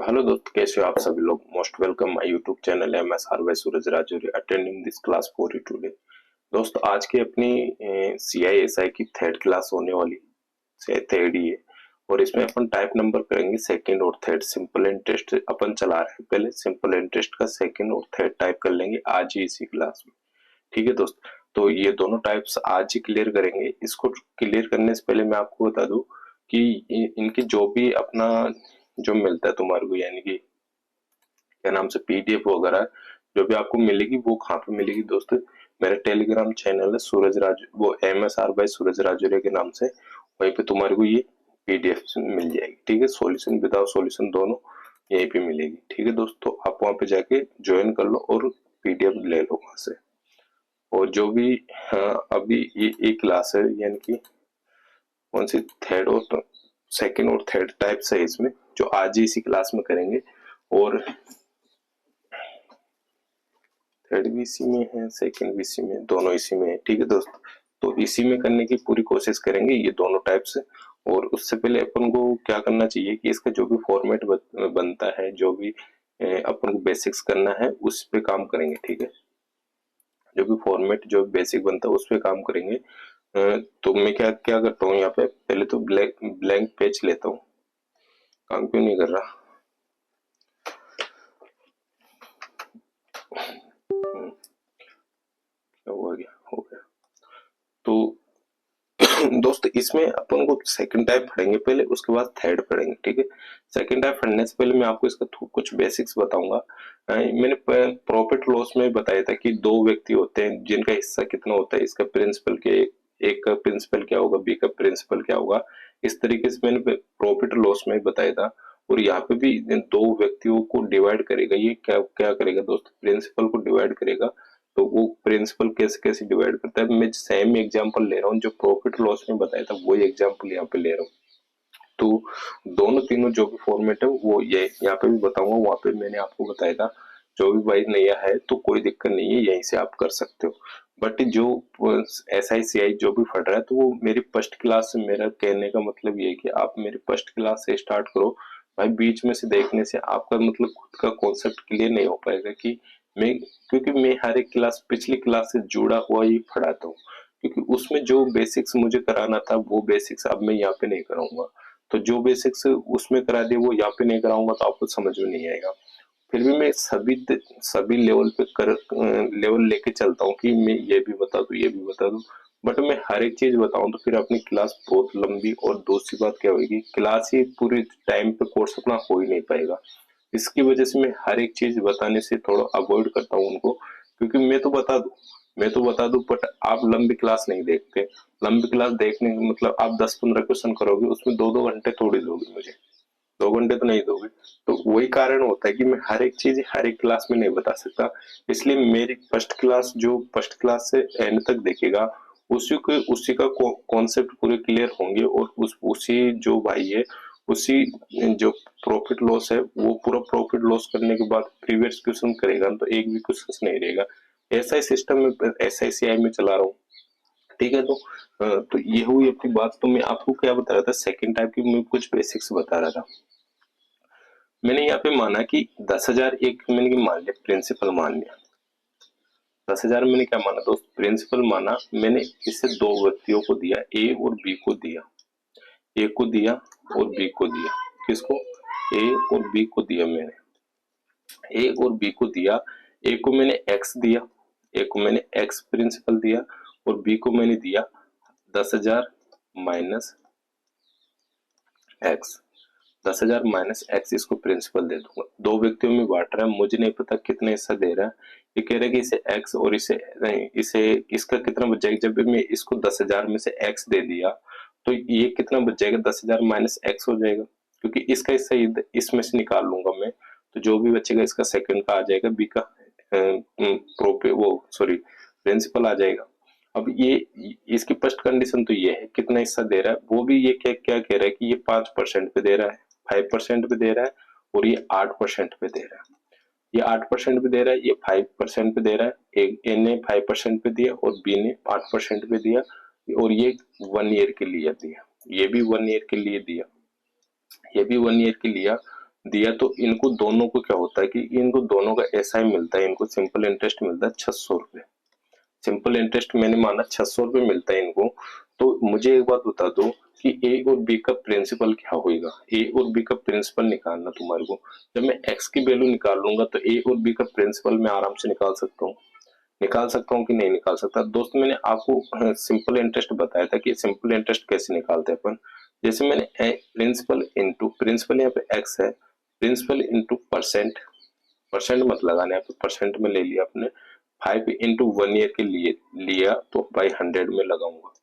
Hello दोस्त, कैसे हो आप सभी लोग। Most welcome my YouTube channel MSR by Suraj Rajauri attending this class for you today. दोस्त, आज की अपनी CISI की थर्ड क्लास होने वाली से थर्ड ही है और इसमें अपन टाइप नंबर करेंगे सेकंड और थर्ड। सिंपल एंड टेस्ट अपन चला रहे हैं, पहले सिंपल एंड टेस्ट का सेकंड और थर्ड टाइप कर लेंगे आज ही इसी क्लास में। ठीक है दोस्त, तो ये दोनों टाइप्स आज ही क्लियर करेंगे। इसको क्लियर करने से पहले मैं आपको बता दूं कि इनकी जो भी अपना जो मिलता है तुम्हारे को, यानी कि क्या नाम से PDF वगैरह जो भी आपको मिलेगी वो कहाँ पे मिलेगी दोस्त। मेरा टेलीग्राम चैनल है सूरज राज, वो MSR बाय सूरज राजौरी के नाम से, वहीं पे तुम्हारे को ये PDF मिल जाएगी। ठीक है, सॉल्यूशन विदाउट सॉल्यूशन दोनों यहीं पे मिलेगी। ठीक है दोस्तों, आप वहां पे जाके ज्वाइन कर लो और PDF ले लो वहां से। और जो भी अभी ये एक क्लास है, यानी कि कौन सी थर्ड और सेकंड और थर्ड टाइप्स है इसमें, जो आज ही इसी क्लास में करेंगे। और थर्ड भी इसी में है, सेकंड भी इसी में, दोनों इसी में है। ठीक है दोस्त, तो इसी में करने की पूरी कोशिश करेंगे ये दोनों टाइप्स। और उससे पहले अपन को क्या करना चाहिए कि इसका जो भी फॉर्मेट बनता है, जो भी अपन को बेसिक्स करना है उस पे काम करेंगे। ठीक है, जो भी फॉर्मेट जो बेसिक बनता है उस पे काम करेंगे। तो मैं क्या क्या करता हूँ, यहाँ पे पहले तो ब्लैंक पेज लेता हूँ। काम क्यों नहीं कर रहा। क्या हुआ, गया हो गया। तो दोस्त, इसमें अपन को सेकंड टाइप पढ़ेंगे पहले, उसके बाद थर्ड पढ़ेंगे। ठीक है, सेकंड टाइप पढ़ने से पहले मैं आपको इसका कुछ बेसिक्स बताऊंगा। मैंने प्रॉफिट लॉस में बताया था कि दो व्यक्ति होते हैं जिनका हिस्सा कितना होता है, इसका प्रिंसिपल के एक का प्रिंसिपल क्या होगा, बी का प्रिंसिपल क्या होगा। इस तरीके से मैंने प्रॉफिट लॉस में बताया था। और यहाँ पे भी दो व्यक्तियों को डिवाइड करेगा, ये क्या क्या करेगा दोस्त, प्रिंसिपल को डिवाइड करेगा। तो वो प्रिंसिपल कैसे कैसे डिवाइड करता है, मैं सेम एग्जांपल ले रहा हूँ जो प्रॉफिट लॉस में बताया था, वही एग्जांपल यहाँ पे ले रहा हूँ। तो दोनों तीनों जो भी फॉर्मेट है वो ये यहाँ पे भी बताऊंगा, वहां पे मैंने आपको बताया था। जो भी भाई नया है तो कोई दिक्कत नहीं है, यहीं से आप कर सकते हो। बट जो SICI जो भी पढ़ रहा है तो वो मेरी फर्स्ट क्लास से, मेरा कहने का मतलब ये है कि आप मेरी फर्स्ट क्लास से स्टार्ट करो भाई। बीच में से देखने से आपका मतलब खुद का कॉन्सेप्ट क्लियर नहीं हो पाएगा कि मैं, क्योंकि मैं हर एक क्लास पिछली क्लास से जुड़ा हुआ ही पढ़ाता हूँ। क्योंकि उसमें जो बेसिक्स मुझे कराना था वो बेसिक्स अब मैं यहाँ पे नहीं कराऊंगा। तो जो बेसिक्स उसमें करा दिए वो यहाँ पे नहीं कराऊंगा तो आपको समझ में नहीं आएगा। फिर भी मैं सभी लेवल पे लेवल लेके चलता हूँ कि मैं ये भी बता दूं ये भी बता दूं। बट मैं हर एक चीज बताऊं तो फिर अपनी क्लास बहुत लंबी, और दूसरी बात क्या होगी, क्लास ही पूरी टाइम पे कोर्स अपना हो ही नहीं पाएगा। इसकी वजह से मैं हर एक चीज बताने से थोड़ा अवॉइड करता हूँ उनको, क्योंकि मैं तो बता दूं बट आप लंबी क्लास नहीं देखते। लंबी क्लास देखने का मतलब आप 10-15 क्वेश्चन करोगे, उसमें 2-2 घंटे थोड़ी दोगे मुझे, 2 घंटे तो नहीं दोगे। तो वही कारण होता है कि मैं हर एक चीज हर एक क्लास में नहीं बता सकता। इसलिए मेरी फर्स्ट क्लास, जो फर्स्ट क्लास से एंड तक देखेगा उसी का कॉन्सेप्ट पूरे क्लियर होंगे। और उसी जो भाई है, उसी जो प्रॉफिट लॉस है वो पूरा प्रॉफिट लॉस करने के बाद प्रीवियस क्वेश्चन करेगा तो एक भी क्वेश्चन नहीं रहेगा। ऐसा ही सिस्टम में SICI में चला रहा हूँ। ठीक है, तो ये हुई अपनी बात। तो मैं आपको क्या बता रहा था, सेकंड टाइप की मैं कुछ बेसिक्स बता रहा था। मैंने यहाँ पे माना कि 10,000 एक, मैंने कि मान लिया प्रिंसिपल मान लिया। 10,000 मैंने क्या माना दोस्त, प्रिंसिपल माना। मैंने इसे दो व्यक्तियों को दिया, A और B को दिया। A को दिया और B को दिया। किसको, A और B को दिया मैंने। A और B को दिया, A को मैंने X दिया, A को मैंने X प्रिंसिपल दिया, और B को मैंने दिया 10,000 माइनस X। 10,000 माइनस X इसको प्रिंसिपल दे दूंगा। दो व्यक्तियों में बांट रहा है, मुझे नहीं पता कितना हिस्सा दे रहा है। ये कह रहा है कि इसे X और इसे नहीं, इसे इसका कितना बच जाएगा। जब मैं इसको 10,000 में से X दे दिया तो ये कितना बच जाएगा, 10,000 माइनस X हो जाएगा, क्योंकि इसका हिस्सा इसमें से निकाल लूंगा मैं। तो जो भी बचेगा इसका सेकंड का आ जाएगा, B का प्रोपे वो सॉरी प्रिंसिपल आ जाएगा। अब ये इसकी फर्स्ट कंडीशन तो ये है कितना हिस्सा दे रहा है, वो भी ये क्या क्या कह रहा है कि ये 5% पे दे रहा है, 5% पे दे रहा है, और ये 8% पे दे रहा है। ये 8% पे दे रहा है, ये 5% पे दे रहा है। एक ए ने 5% पे दिया और बी ने 8% पे दिया, और ये 1 ईयर के लिए दिया, ये भी 1 ईयर के लिए दिया, ये भी 1 ईयर के लिया। दिया, तो इनको दोनों को क्या होता है कि इनको दोनों का ऐसा ही मिलता है, इनको सिंपल इंटरेस्ट मिलता है 600 रुपये। सिंपल इंटरेस्ट मैंने माना 600 रुपये मिलता है इनको। तो मुझे एक बात बता दो कि ए और बी का प्रिंसिपल क्या होगा। ए और बी का प्रिंसिपल निकालना तुम्हारे को, जब मैं एक्स की वैल्यू निकाल लूंगा तो ए और बी का प्रिंसिपल मैं आराम से निकाल सकता हूँ कि नहीं निकाल सकता। दोस्त मैंने आपको सिंपल इंटरेस्ट बताया था कि सिंपल इंटरेस्ट कैसे निकालते हैं अपन। जैसे मैंने प्रिंसिपल इंटू प्रिंसिपल, यहाँ पे एक्स है, प्रिंसिपल इंटू परसेंट, परसेंट मत लगाना, यहाँ पे परसेंट में ले लिया आपने, 5 इंटू 1 ईयर के लिए लिया तो बाई 100 में लगाऊंगा।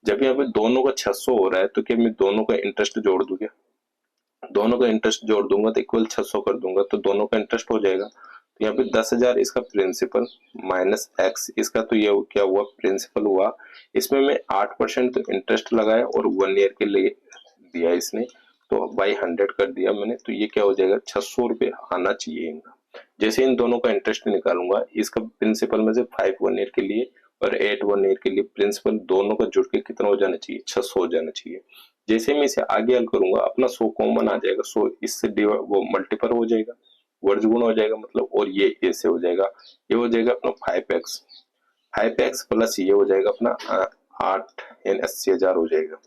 जब यहाँ पे दोनों का 600 हो रहा है तो क्या मैं दोनों का इंटरेस्ट जोड़ दूंगा, दोनों का इंटरेस्ट जोड़ दूंगा तो इक्वल 600 कर दूंगा तो दोनों का इंटरेस्ट हो जाएगा। तो यहाँ पे 10,000 इसका प्रिंसिपल माइनस एक्स इसका, तो ये क्या हुआ प्रिंसिपल हुआ। इसमें मैं 8% तो इंटरेस्ट लगाया और 1 ईयर के लिए दिया इसने, तो बाई 100 कर दिया मैंने, तो ये क्या हो जाएगा 600 रुपये आना चाहिए इनका। जैसे इन दोनों का इंटरेस्ट निकालूंगा, इसका प्रिंसिपल में से 5 1 ईयर के लिए और 8 1 ईयर के लिए, प्रिंसिपल दोनों का जुड़ के कितना हो जाना चाहिए 600 हो जाना चाहिए। जैसे मैं इसे आगे हल करूंगा अपना 100 कॉमन आ जाएगा, 100 इससे वो मल्टीपल हो जाएगा, वर्गगुण हो जाएगा मतलब, और ये ऐसे हो जाएगा, ये हो जाएगा अपना 5x प्लस ये हो जाएगा अपना 8 यानी 80,000 हो जाएगा।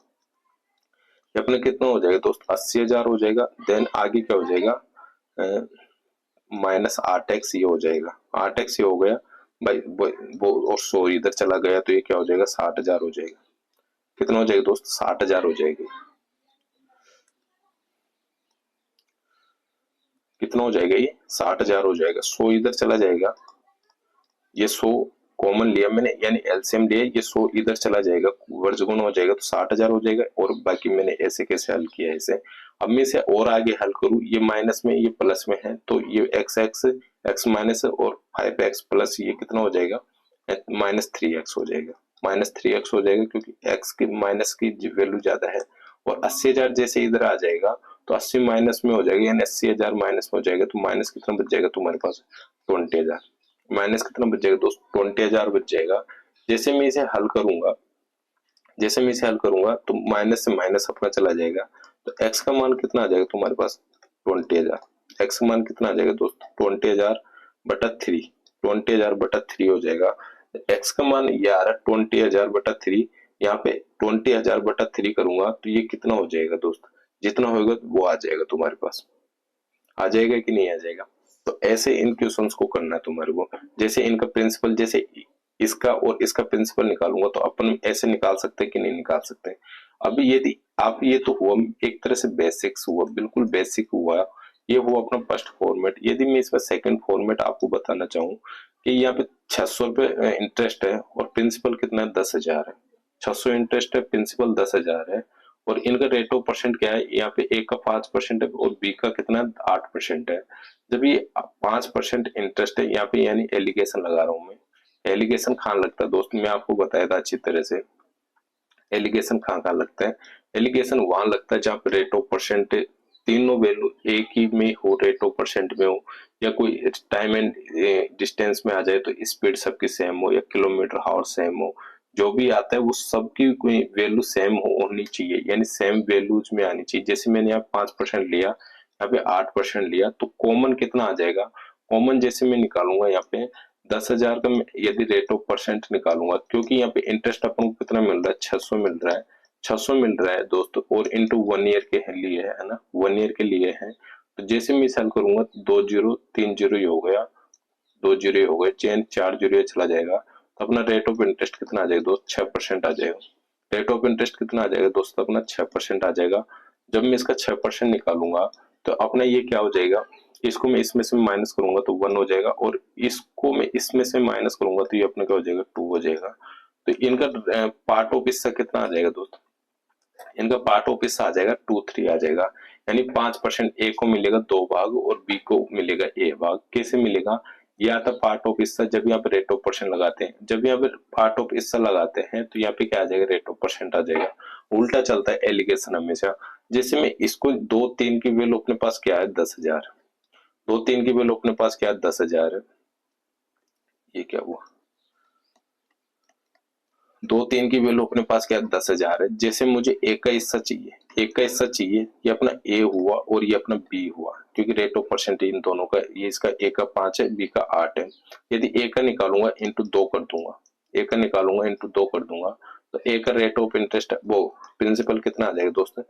ये अपना कितना हो जाएगा दोस्त 80,000 हो जाएगा। देन आगे क्या हो जाएगा माइनस 8x ये हो जाएगा, 8x ये हो गया भाई वो और 100 इधर चला गया तो ये क्या हो जाएगा 60,000 हो जाएगा। कितना हो जाएगा दोस्त 60,000 हो जाएगी। कितना हो जाएगा ये 60,000 हो जाएगा। 100 इधर चला जाएगा, ये 100 कॉमन लिया मैंने यानी एलसीएम लिया, ये 100 इधर चला जाएगा वर्गगुण हो जाएगा तो 60,000 हो जाएगा। और बाकी मैंने ऐसे कैसे हल किया है इसे। अब मैं इसे और आगे हल करूं, ये माइनस में ये प्लस में है तो ये एक्स माइनस और 5x प्लस ये कितना हो जाएगा -3x हो जाएगा, -3x हो जाएगा क्योंकि x की माइनस की वैल्यू ज्यादा है। और 80,000 जैसे इधर आ जाएगा तो 80 माइनस में हो जाएगा यानी 80,000 माइनस में हो जाएगा, तो माइनस कितना बच जाएगा तुम्हारे पास 20,000। माइनस कितना बच जाएगा दोस्त 20,000 बच जाएगा। जैसे मैं इसे हल करूंगा, जैसे मैं इसे हल करूंगा तो माइनस से माइनस अपना चला जाएगा, तो x का मान कितना आ जाएगा तुम्हारे पास 20,000। x का मान कितना आ जाएगा दोस्त 20,000 बटा 3, 20,000 बटा 3 हो जाएगा। x का मान ये आ रहा है 20,000 बटा 3, यहाँ पे 20,000 बटा 3 करूंगा तो ये कितना हो जाएगा दोस्त, जितना होगा वो आ जाएगा तुम्हारे पास, आ जाएगा कि नहीं आ जाएगा। तो ऐसे इन क्वेश्चंस को करना है तुम्हारे को। जैसे इनका प्रिंसिपल, जैसे इसका और इसका प्रिंसिपल निकालूंगा तो अपन ऐसे निकाल सकते हैं कि नहीं निकाल सकते। अभी यदि आप, ये तो हुआ एक तरह से बेसिक्स हुआ, बिल्कुल बेसिक हुआ, ये हुआ अपना फर्स्ट फॉर्मेट। यदि मैं इसका सेकंड फॉर्मेट आपको बताना चाहूँ कि यहाँ पे 600 रुपये इंटरेस्ट है और प्रिंसिपल कितना है 10,000 है। 600 इंटरेस्ट है, प्रिंसिपल 10,000 है, और इनका रेट ऑफ परसेंट क्या है, यहाँ पे ए का 5% है और बी का कितना 8% है। जब ये 5% इंटरेस्ट है यहाँ पे, यानी एलिगेशन लगा रहा हूँ मैं, एलिगेशन कहाँ लगता है दोस्त, मैं आपको बताया था अच्छी तरह से। एलिगेशन कहाँ कहाँ लगता है, एलिगेशन वहां लगता है जहाँ पे रेट ऑफ परसेंट तीनों वैल्यू एक ही में हो, रेट ऑफ परसेंट में हो, या कोई टाइम एंड डिस्टेंस में आ जाए तो स्पीड सबकी सेम हो, या किलोमीटर हावर सेम हो, जो भी आता है वो सबकी कोई वैल्यू सेम होनी चाहिए, यानी सेम वैल्यूज में आनी चाहिए। जैसे मैंने यहाँ 5% लिया, यहाँ पे 8% लिया, तो कॉमन कितना आ जाएगा, कॉमन जैसे मैं निकालूंगा यहाँ पे 10,000 का यदि रेट ऑफ परसेंट निकालूंगा, क्योंकि यहाँ पे इंटरेस्ट अपन को कितना मिल रहा है 600 मिल रहा है, 600 मिल रहा है दोस्तों, और इंटू 1 ईयर के लिए है ना, 1 ईयर के लिए है। तो जैसे मैं इसे हल करूंगा 2 जीरो 3 जीरो ही हो गया, 2 जीरो हो गए, चेन 4 जीरो चला जाएगा, तो अपना रेट ऑफ इंटरेस्ट कितना आ जाएगा दोस्त 6% आ जाएगा। रेट ऑफ इंटरेस्ट कितना आ जाएगा दोस्त अपना 6% आ जाएगा। जब मैं इसका 6% निकालूंगा तो अपना ये क्या हो जाएगा, इसको मैं इसमें से माइनस करूंगा तो 1 हो जाएगा, और इसको मैं इसमें से माइनस करूंगा तो ये अपना क्या हो जाएगा 2 हो जाएगा। तो इनका पार्ट ऑफ हिस्सा कितना आ जाएगा दोस्त, इनका पार्ट ऑफ हिस्सा आ जाएगा 2 3 आ जाएगा, यानी 5% ए को मिलेगा 2 भाग और बी को मिलेगा ए भाग। कैसे मिलेगा, ये आता पार्ट ऑफ हिस्सा, जब यहाँ पे रेट ऑफ परसेंट लगाते हैं, जब यहाँ पे पार्ट ऑफ हिस्सा लगाते हैं तो यहाँ पे क्या आ जाएगा रेट ऑफ परसेंट आ जाएगा। उल्टा चलता है एलिगेशन हमेशा। जैसे मैं इसको 2 3 की वैल्यू अपने पास क्या है 10,000, 2 3 की वैल्यू अपने पास क्या है 10,000 है, ये क्या हुआ दो तीन की वैल्यू अपने पास क्या 10,000 है। जैसे मुझे ए का हिस्सा चाहिए, ए का हिस्सा चाहिए, ये अपना ए हुआ और ये अपना बी हुआ, क्योंकि रेट ऑफ परसेंटेज इन दोनों का, ये इसका ए का 5 है, बी का 8 है। यदि ए का निकालूंगा इंटू 2 कर दूंगा, ए का निकालूंगा इंटू 2 कर दूंगा, तो ए का रेट ऑफ इंटरेस्ट वो प्रिंसिपल कितना आ जाएगा दोस्तों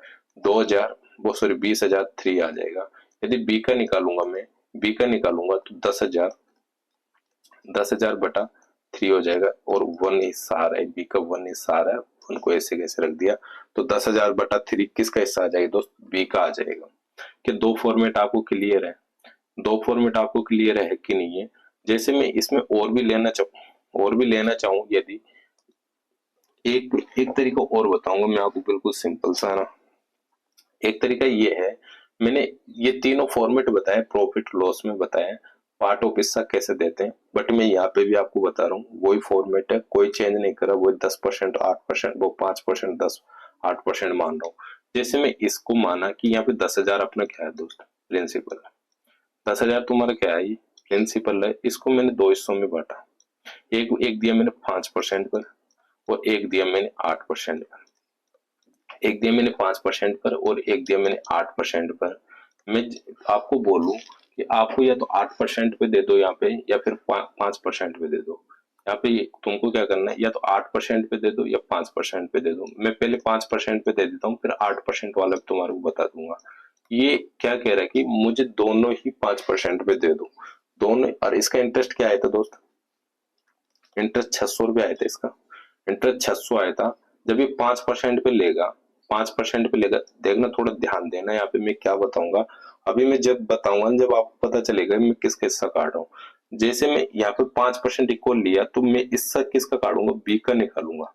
2000, वो सॉरी 20,003 आ जाएगा। यदि बी का निकालूंगा मैं, बी का निकालूंगा तो 10,000 बटा 3 हो जाएगा, और 1 हिस्सा आ रहा है, बी का 1 हिस्सा आ रहा है, उनको ऐसे कैसे रख दिया, तो 10,000 बटा 3 किसका हिस्सा आ जाएगा दोस्त, बी का आ जाएगा। कि दो फॉर्मेट आपको क्लियर है, दो फॉर्मेट आपको क्लियर है कि नहीं है। जैसे मैं इसमें और भी लेना चाहूँ, यदि एक एक तरीका और बताऊंगा मैं आपको, बिल्कुल सिंपल सा ना। एक तरीका ये है, मैंने ये तीनों फॉर्मेट बताए, प्रॉफिट लॉस में बताया, पार्ट ऑफ हिस्सा कैसे देते हैं, बट मैं यहाँ पे भी आपको बता रहा हूँ वही फॉर्मेट है, कोई चेंज नहीं करा, वही 10%, 8%, वो 5%, 8% मान रहा हूँ। जैसे मैं इसको माना कि यहाँ पे 10,000 अपना क्या है दोस्त, प्रिंसिपल। 10,000 तुम्हारा क्या है, ये प्रिंसिपल है। इसको मैंने दो हिस्सों में बांटा, एक दिया मैंने 5% पर, और एक दिया मैंने 8% पर। एक दिया मैंने 5% पर और एक दिया मैंने 8% पर। मैं आपको बोलूं कि आपको या तो 8% पे दे दो यहाँ पे, या फिर 5% पे दे दो। यहाँ पे तुमको क्या करना है, या तो 8% पे दे दो या 5% पे दे दो। मैं पहले 5% पे दे देता हूँ, फिर 8% वाला तुम्हारे को बता दूंगा। ये क्या कह रहा है कि मुझे दोनों ही 5% पे दे दो, दोनों। और इसका इंटरेस्ट क्या आया था दोस्त, इंटरेस्ट 600 रुपये आया था इसका, इंटरेस्ट 600 आया था। जब ये 5% पे लेगा, 5% पे लेगा, देखना थोड़ा ध्यान देना यहाँ पे मैं क्या बताऊंगा। अभी मैं जब बताऊंगा, जब आपको पता चलेगा मैं किसका हिस्सा काट रहा हूँ। जैसे मैं यहाँ पे 5% इक्वल लिया, तो मैं हिस्सा किसका काटूंगा, बी का निकालूंगा,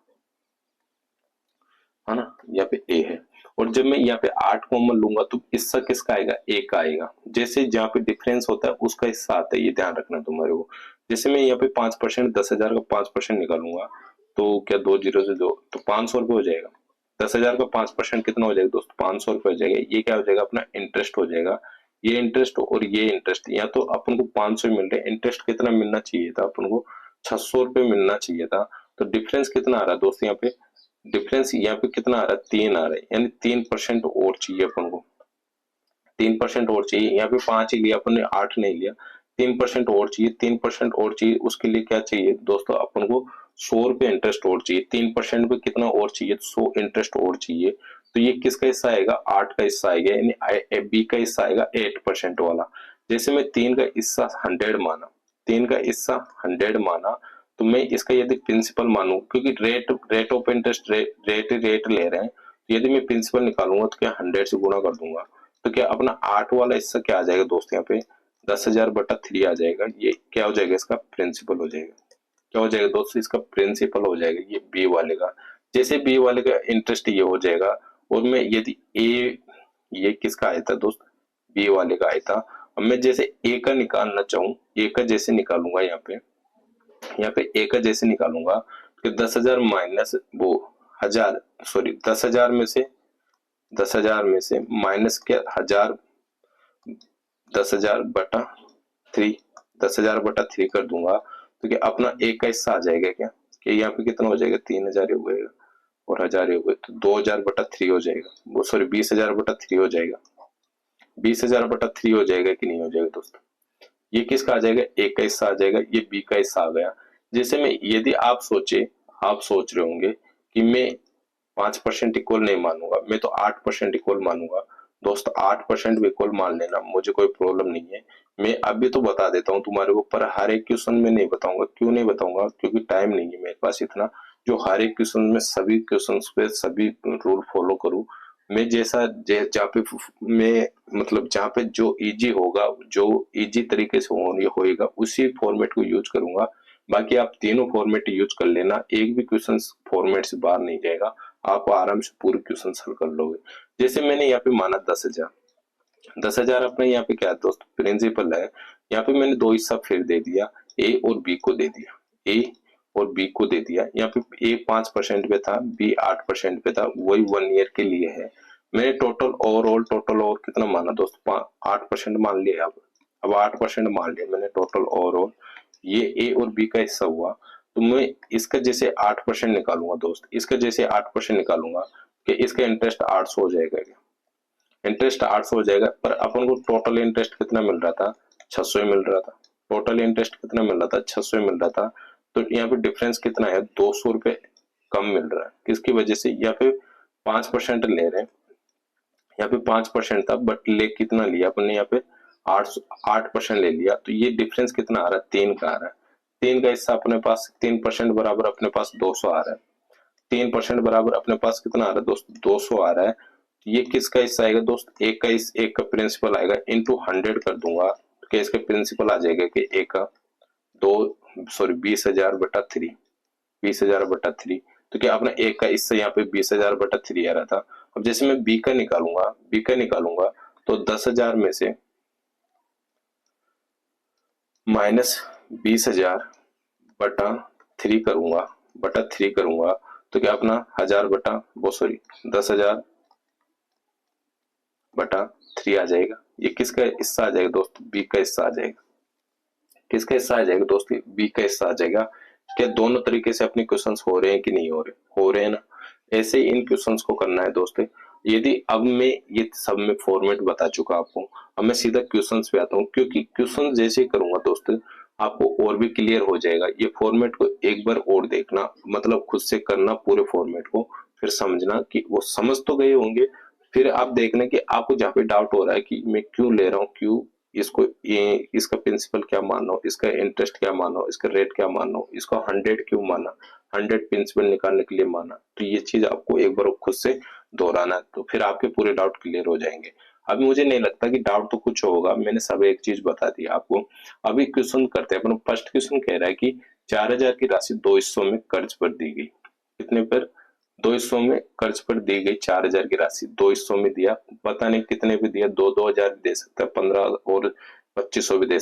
है ना। यहाँ पे ए है, और जब मैं यहाँ पे 8 कॉमन लूंगा तो हिस्सा किसका आएगा, ए का आएगा। जैसे जहाँ पे डिफरेंस होता है उसका हिस्सा आता है, ये ध्यान रखना तुम्हारे को। जैसे मैं यहाँ पे 5%, 10,000 का 5% निकालूंगा, तो क्या 2 जीरो से 2, तो 500 रुपये हो जाएगा। 10,000 का 5% कितना हो जाएगा दोस्त, 500 रुपये हो जाएगा। ये क्या हो जाएगा, अपना इंटरेस्ट हो जाएगा। ये इंटरेस्ट और ये इंटरेस्ट, या तो अपन को 500 मिल रहा है, इंटरेस्ट कितना मिलना चाहिए था अपन को, 600 रुपये मिलना चाहिए था। तो डिफरेंस कितना आ रहा है दोस्त, यहाँ पे डिफरेंस यहाँ पे कितना आ रहा है, 3 आ रहा है, यानी 3% और चाहिए अपन को, 3% और चाहिए। यहाँ पे 5 ही लिया अपन ने, 8 नहीं लिया, 3% और चाहिए, 3% और चाहिए। उसके लिए क्या चाहिए दोस्तों, अपन को 100 रुपये इंटरेस्ट और चाहिए। 3% पे कितना और चाहिए, 100 इंटरेस्ट और चाहिए। तो ये किसका हिस्सा आएगा, 8 का हिस्सा आएगा, यानी बी का हिस्सा आएगा 8% वाला। जैसे मैं 3 का हिस्सा 100 माना, 3 का हिस्सा 100 माना, तो मैं इसका यदि प्रिंसिपल मानू, क्योंकि रेट ऑफ इंटरेस्ट रेट ले रहे हैं, तो यदि मैं प्रिंसिपल निकालूंगा तो क्या 100 से गुणा कर दूंगा, तो क्या अपना 8 वाला हिस्सा क्या आ जाएगा दोस्त, यहाँ पे 10,000 बटा 3 आ जाएगा। ये क्या हो जाएगा, इसका प्रिंसिपल हो जाएगा। क्या हो जाएगा दोस्तों, इसका प्रिंसिपल हो जाएगा ये बी वाले का। जैसे बी वाले का इंटरेस्ट ये हो जाएगा, और मैं यदि ए, ये किसका आया था दोस्त, बी वाले का आया था। अब मैं जैसे ए का निकालना चाहूँ, ए का जैसे निकालूंगा, यहाँ पे ए का जैसे निकालूंगा, कि 10,000 माइनस वो 1000, सॉरी 10,000 में से माइनस क्या 1000, 10,000 बटा 3, 10,000 बटा 3 कर दूंगा, तो क्या अपना एक का हिस्सा आ जाएगा क्या, कि यहाँ पे कितना हो जाएगा, 3,000 हो गएगा, और 1000 हो गए, तो 2,000 बटा 3 हो जाएगा, वो सॉरी 20,000 बटा 3 हो जाएगा। 20,000 बटा 3 हो जाएगा कि नहीं हो जाएगा दोस्तों, ये किसका आ जाएगा, एक का हिस्सा आ जाएगा, ये बी का हिस्सा आ गया। जैसे में यदि आप सोच रहे होंगे कि मैं 5% इक्वल नहीं मानूंगा, मैं तो 8% इक्वल मानूंगा। दोस्त 8% भी इक्वल मान लेना, मुझे कोई प्रॉब्लम नहीं है। मैं अभी तो बता देता हूँ तुम्हारे को, पर हर एक क्वेश्चन में नहीं बताऊंगा। क्यों नहीं बताऊंगा, क्योंकि टाइम नहीं है मेरे पास इतना जो हर एक क्वेश्चन में सभी क्वेश्चन पे सभी रूल फॉलो करूँ। मैं जहाँ पे मैं मतलब जहाँ पे जो इजी होगा, जो इजी तरीके से होएगा, उसी फॉर्मेट को यूज करूंगा। बाकी आप तीनों फॉर्मेट यूज कर लेना, एक भी क्वेश्चन फॉर्मेट से बाहर नहीं जाएगा, आप आराम से पूरे क्वेश्चन हल कर लोगे। जैसे मैंने यहाँ पे माना 10,000, 10,000 अपने यहाँ पे क्या दोस्त प्रिंसिपल है। यहाँ पे मैंने दो हिस्सा फिर दे दिया, ए और बी को दे दिया, ए और बी को दे दिया। यहाँ पे ए 5% पे था, बी 8% पे था, वही 1 ईयर के लिए है। मैंने टोटल और कितना माना दोस्त, 8% मान लिया। अब 8% मान लिया मैंने टोटल ओवरऑल, ये ए और बी का हिस्सा हुआ। तो तो मैं इसका जैसे 8% निकालूंगा दोस्त, इसका जैसे 8% निकालूंगा कि इसका इंटरेस्ट 800 हो जाएगा। इंटरेस्ट 800 हो जाएगा, पर अपन को टोटल इंटरेस्ट कितना मिल रहा था, 600 मिल रहा था। टोटल इंटरेस्ट कितना मिल रहा था, 600 मिल रहा था। तो यहाँ पे डिफरेंस कितना है, 200 रुपए कम मिल रहा है। किसकी वजह से, यहाँ पे 5% ले रहे हैं, यहाँ पे 5% था, बट ले कितना लिया अपन ने, यहाँ पे 8% ले लिया। तो ये डिफरेंस कितना आ रहा है, 3 का आ रहा है। 3 का हिस्सा अपने पास, 3% बराबर अपने पास 200 आ रहा है। 3% बराबर अपने पास कितना आ रहा है दोस्त, 200 आ रहा है। तो ये किसका हिस्सा आएगा दोस्त, एक का एक का प्रिंसिपल आएगा, इंटू 100 कर दूंगा तो इसका प्रिंसिपल आ जाएगा कि एक का 20,000/3, 20,000/3। तो क्या अपना एक का हिस्सा यहाँ पे 20,000/3 आ रहा था। अब जैसे मैं बी का निकालूंगा तो 10,000 में से -20,000/3 करूंगा तो क्या अपना 10,000/3 आ जाएगा। ये किसका हिस्सा आ जाएगा दोस्त, बी का हिस्सा आ जाएगा। किसका हिस्सा आ जाएगा दोस्त, बी का हिस्सा आ जाएगा। क्या दोनों तरीके से अपने क्वेश्चंस हो रहे हैं कि नहीं हो रहे हैं ना। ऐसे ही इन क्वेश्चंस को करना है दोस्त। यदि अब मैं ये सब में फॉर्मेट बता चुका आपको, अब मैं सीधा क्वेश्चंस पे आता हूँ, क्योंकि क्वेश्चन जैसे ही करूंगा दोस्त आपको और भी क्लियर हो जाएगा। ये फॉर्मेट को एक बार और देखना, मतलब खुद से करना पूरे फॉर्मेट को, फिर समझना कि वो समझ तो गए होंगे। फिर आप देखना कि आपको जहाँ पे डाउट हो रहा है कि मैं क्यों ले रहा हूँ, क्यों इसको, ये इसका प्रिंसिपल क्या मानना हो, इसका इंटरेस्ट क्या मानना हो, इसका रेट क्या मानना हो, इसको 100 क्यों माना, 100 प्रिंसिपल निकालने के लिए माना। तो ये चीज आपको एक बार खुद से दोहराना है, तो फिर आपके पूरे डाउट क्लियर हो जाएंगे। अभी मुझे नहीं लगता कि डाउट तो कुछ होगा, मैंने सब एक चीज बता दी आपको। अभी क्वेश्चन करते हैं अपन। फर्स्ट क्वेश्चन कह रहा है कि 4,000 की राशि 2 हिस्सों में कर्ज पर दी गई। कितने पर, 2 हिस्सों में कर्ज पर दी गई। 4,000 की राशि 2 हिस्सों में दिया, पता नहीं कितने भी दिया, 2-2 हजार भी दे सकता है, 15 और 2500 भी दे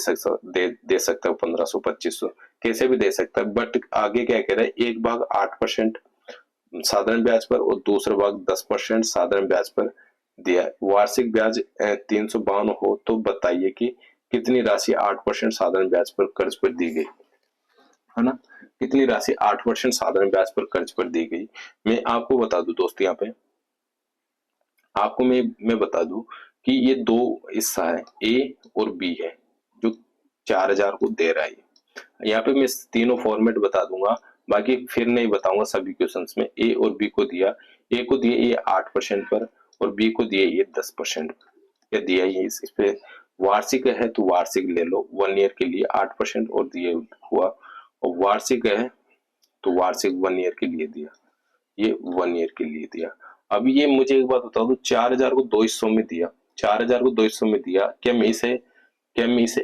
सकता है, 1500 2500 कैसे भी दे सकता है। बट आगे क्या कह रहा है, एक भाग 8% साधारण ब्याज पर और दूसरा भाग 10% साधारण ब्याज पर दिया। वार्षिक ब्याज 352 हो तो बताइए कि कितनी राशि 8% साधारण ब्याज पर कर्ज पर दी गई, है ना। कितनी राशि 8% साधारण ब्याज पर कर्ज पर दी गई। मैं आपको बता दूं दोस्त, यहाँ पे आपको मैं बता दूं कि ये दो हिस्सा है, ए और बी है, जो 4,000 को दे रहा है। यहाँ पे मैं तीनों फॉर्मेट बता दूंगा, बाकी फिर नहीं बताऊंगा सभी क्वेश्चंस में। ए और बी को दिया, ए को दिए ये 8% पर और बी को दिए ये 10% पर। या दिया ये इस पे वार्षिक है तो वार्षिक ले लो, 1 ईयर के लिए 8% और दिए हुआ, और वार्षिक है तो वार्षिक 1 ईयर के लिए दिया, ये 1 ईयर के लिए दिया। अब ये मुझे एक बात बता दो, 4,000 को 2 हिस्सों में दिया, 4,000 को 2 हिस्सों में दिया, क्या मैं इसे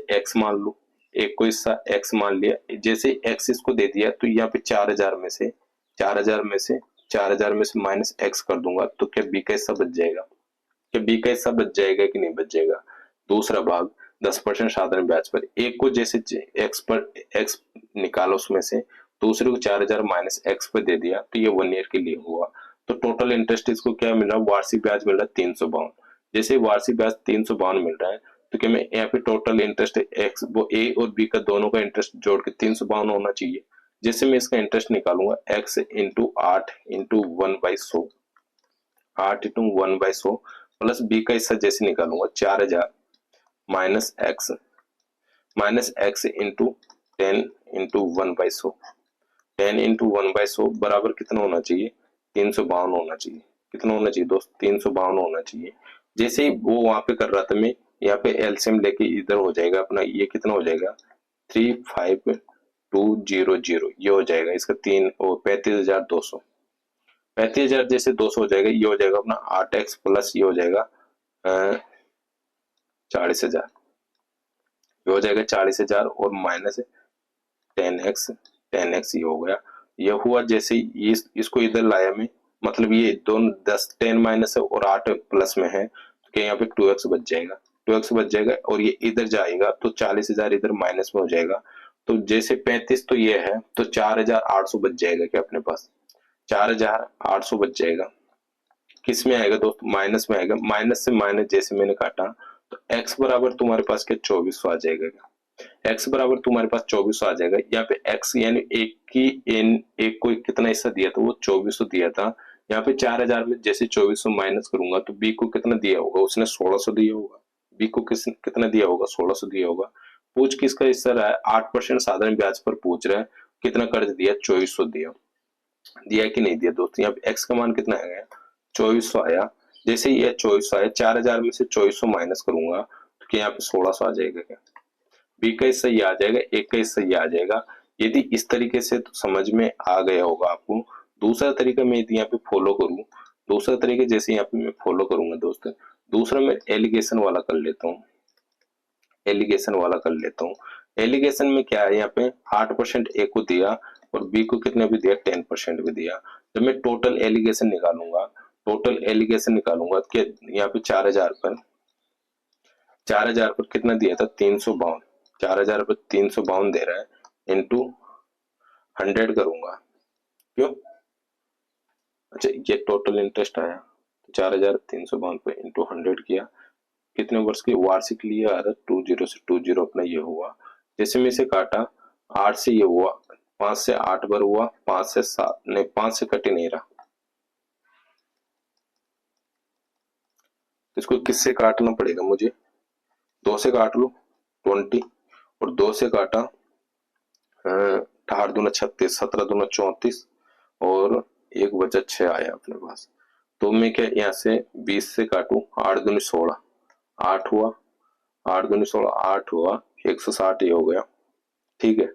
एक्स मान लू, एक को हिस्सा एक्स मान लिया। जैसे एक्स इसको दे दिया तो यहाँ पे 4,000 में से 4,000 में से माइनस एक्स कर दूंगा तो क्या बी का हिस्सा बच जाएगा, क्या बी का हिस्सा बच जाएगा कि नहीं बच जाएगा। दूसरा भाग 10% साधारण ब्याज पर, एक को जैसे एक्स निकाला उसमें से, दूसरे को 4,000 माइनस एक्स पे दे दिया तो ये 1 ईयर के लिए हुआ। तो टोटल इंटरेस्ट इसको क्या मिल रहा है, वार्षिक ब्याज मिल रहा है 352। जैसे वार्षिक ब्याज 352 मिल रहा है तो क्या मैं यहाँ पे टोटल इंटरेस्ट एक्स, वो ए और बी का दोनों का इंटरेस्ट जोड़ के 352 होना चाहिए। जैसे मैं इसका इंटरेस्ट निकालूंगा X into 8 into 1/100, 8 into 1/100 plus B का हिस्सा जैसे निकालूंगा 4,000 minus X into 10 into 1/100, 10 into 1/100 बराबर कितना होना चाहिए, 352 होना चाहिए। कितना होना चाहिए दोस्त, 352 होना चाहिए। जैसे ही वो वहां पे कर रहा था, मैं यहाँ पे एलसीएम लेके इधर हो जाएगा अपना, ये कितना हो जाएगा 35,200, ये हो जाएगा इसका 35,200, 35,000 जैसे 200 हो जाएगा, ये हो जाएगा अपना 8x प्लस ये हो जाएगा 40,000, ये हो जाएगा 40,000 और माइनस 10x ये हो गया। ये हुआ जैसे इसको इधर लाया मैं, मतलब ये दोनों 10 माइनस है और 8 प्लस में है तो यहाँ पे 2x बच जाएगा, 2x बच जाएगा और ये इधर जाएगा तो 40,000 इधर माइनस में हो जाएगा। तो जैसे 35 तो ये है तो 4,800 बच जाएगा, क्या अपने पास 4,800 बच जाएगा। किस में आएगा दोस्त, माइनस में आएगा। माइनस से माइनस जैसे मैंने काटा तो x बराबर तुम्हारे पास क्या 2400 आ जाएगा। x बराबर तुम्हारे पास 2400 आ जाएगा। यहाँ पे x यानी एक की n एक को कितना हिस्सा दिया था, वो 2400 दिया था। यहाँ पे 4000 में जैसे 2400 माइनस करूंगा तो b को कितना दिया होगा, उसने 1600 दिया होगा। b को कितना दिया होगा, 1600 दिया होगा। पूछ किसका हिस्सा रहा है, 8% साधारण ब्याज पर पूछ रहा है। कितना कर्ज दिया, 2400 दिया। दिया कि नहीं दिया दोस्तों, यहाँ पे x का मान कितना आया, 2400 आया। जैसे ही ये 2400 आया, 4000 में से 2400 माइनस करूंगा तो क्या यहाँ पे 1600 आ जाएगा क्या। बी का हिस्सा ये आ जाएगा, एक का हिस्सा ये आ जाएगा। यदि इस तरीके से तो समझ में आ गया होगा आपको। दूसरा तरीका मैं यदि यहाँ पे फॉलो करूं, दूसरा तरीका जैसे यहाँ पे मैं फॉलो करूंगा दोस्तों, दूसरा मैं एलिगेशन वाला कर लेता हूँ। एलिगेशन वाला कर लेता हूँ। एलिगेशन में क्या है, यहाँ पे 8% ए को दिया और बी को कितने भी दिया, 10% भी दिया। जब मैं टोटल एलिगेशन निकालूंगा, टोटल एलिगेशन निकालूंगा कि यहाँ पे 4000 पर कितना दिया था, 352। 4000 पर 352 दे रहा है, इंटू 100 करूंगा। क्यों, अच्छा ये टोटल इंटरेस्ट आया, तो 4352 पे इंटू 100 किया। कितने वर्ष की वार्षिक लिया आ रहा, 20 से 20 अपना ये हुआ। जैसे मैं इसे काटा, 8 से ये हुआ, 5 से 8 बार हुआ, 5 से 7 नहीं, 5 से कट ही नहीं रहा। इसको किससे काटना पड़ेगा मुझे, 2 से काट लो 20, और 2 से काटा 8 दूना 36, 17 दूना 34, और एक बचा 6 आया अपने पास। तो मैं क्या यहाँ से 20 से काटू, 8 दूनी 16, 8 हुआ, 8 दूनी 16, 8 हुआ, 160 ये हो गया। ठीक है,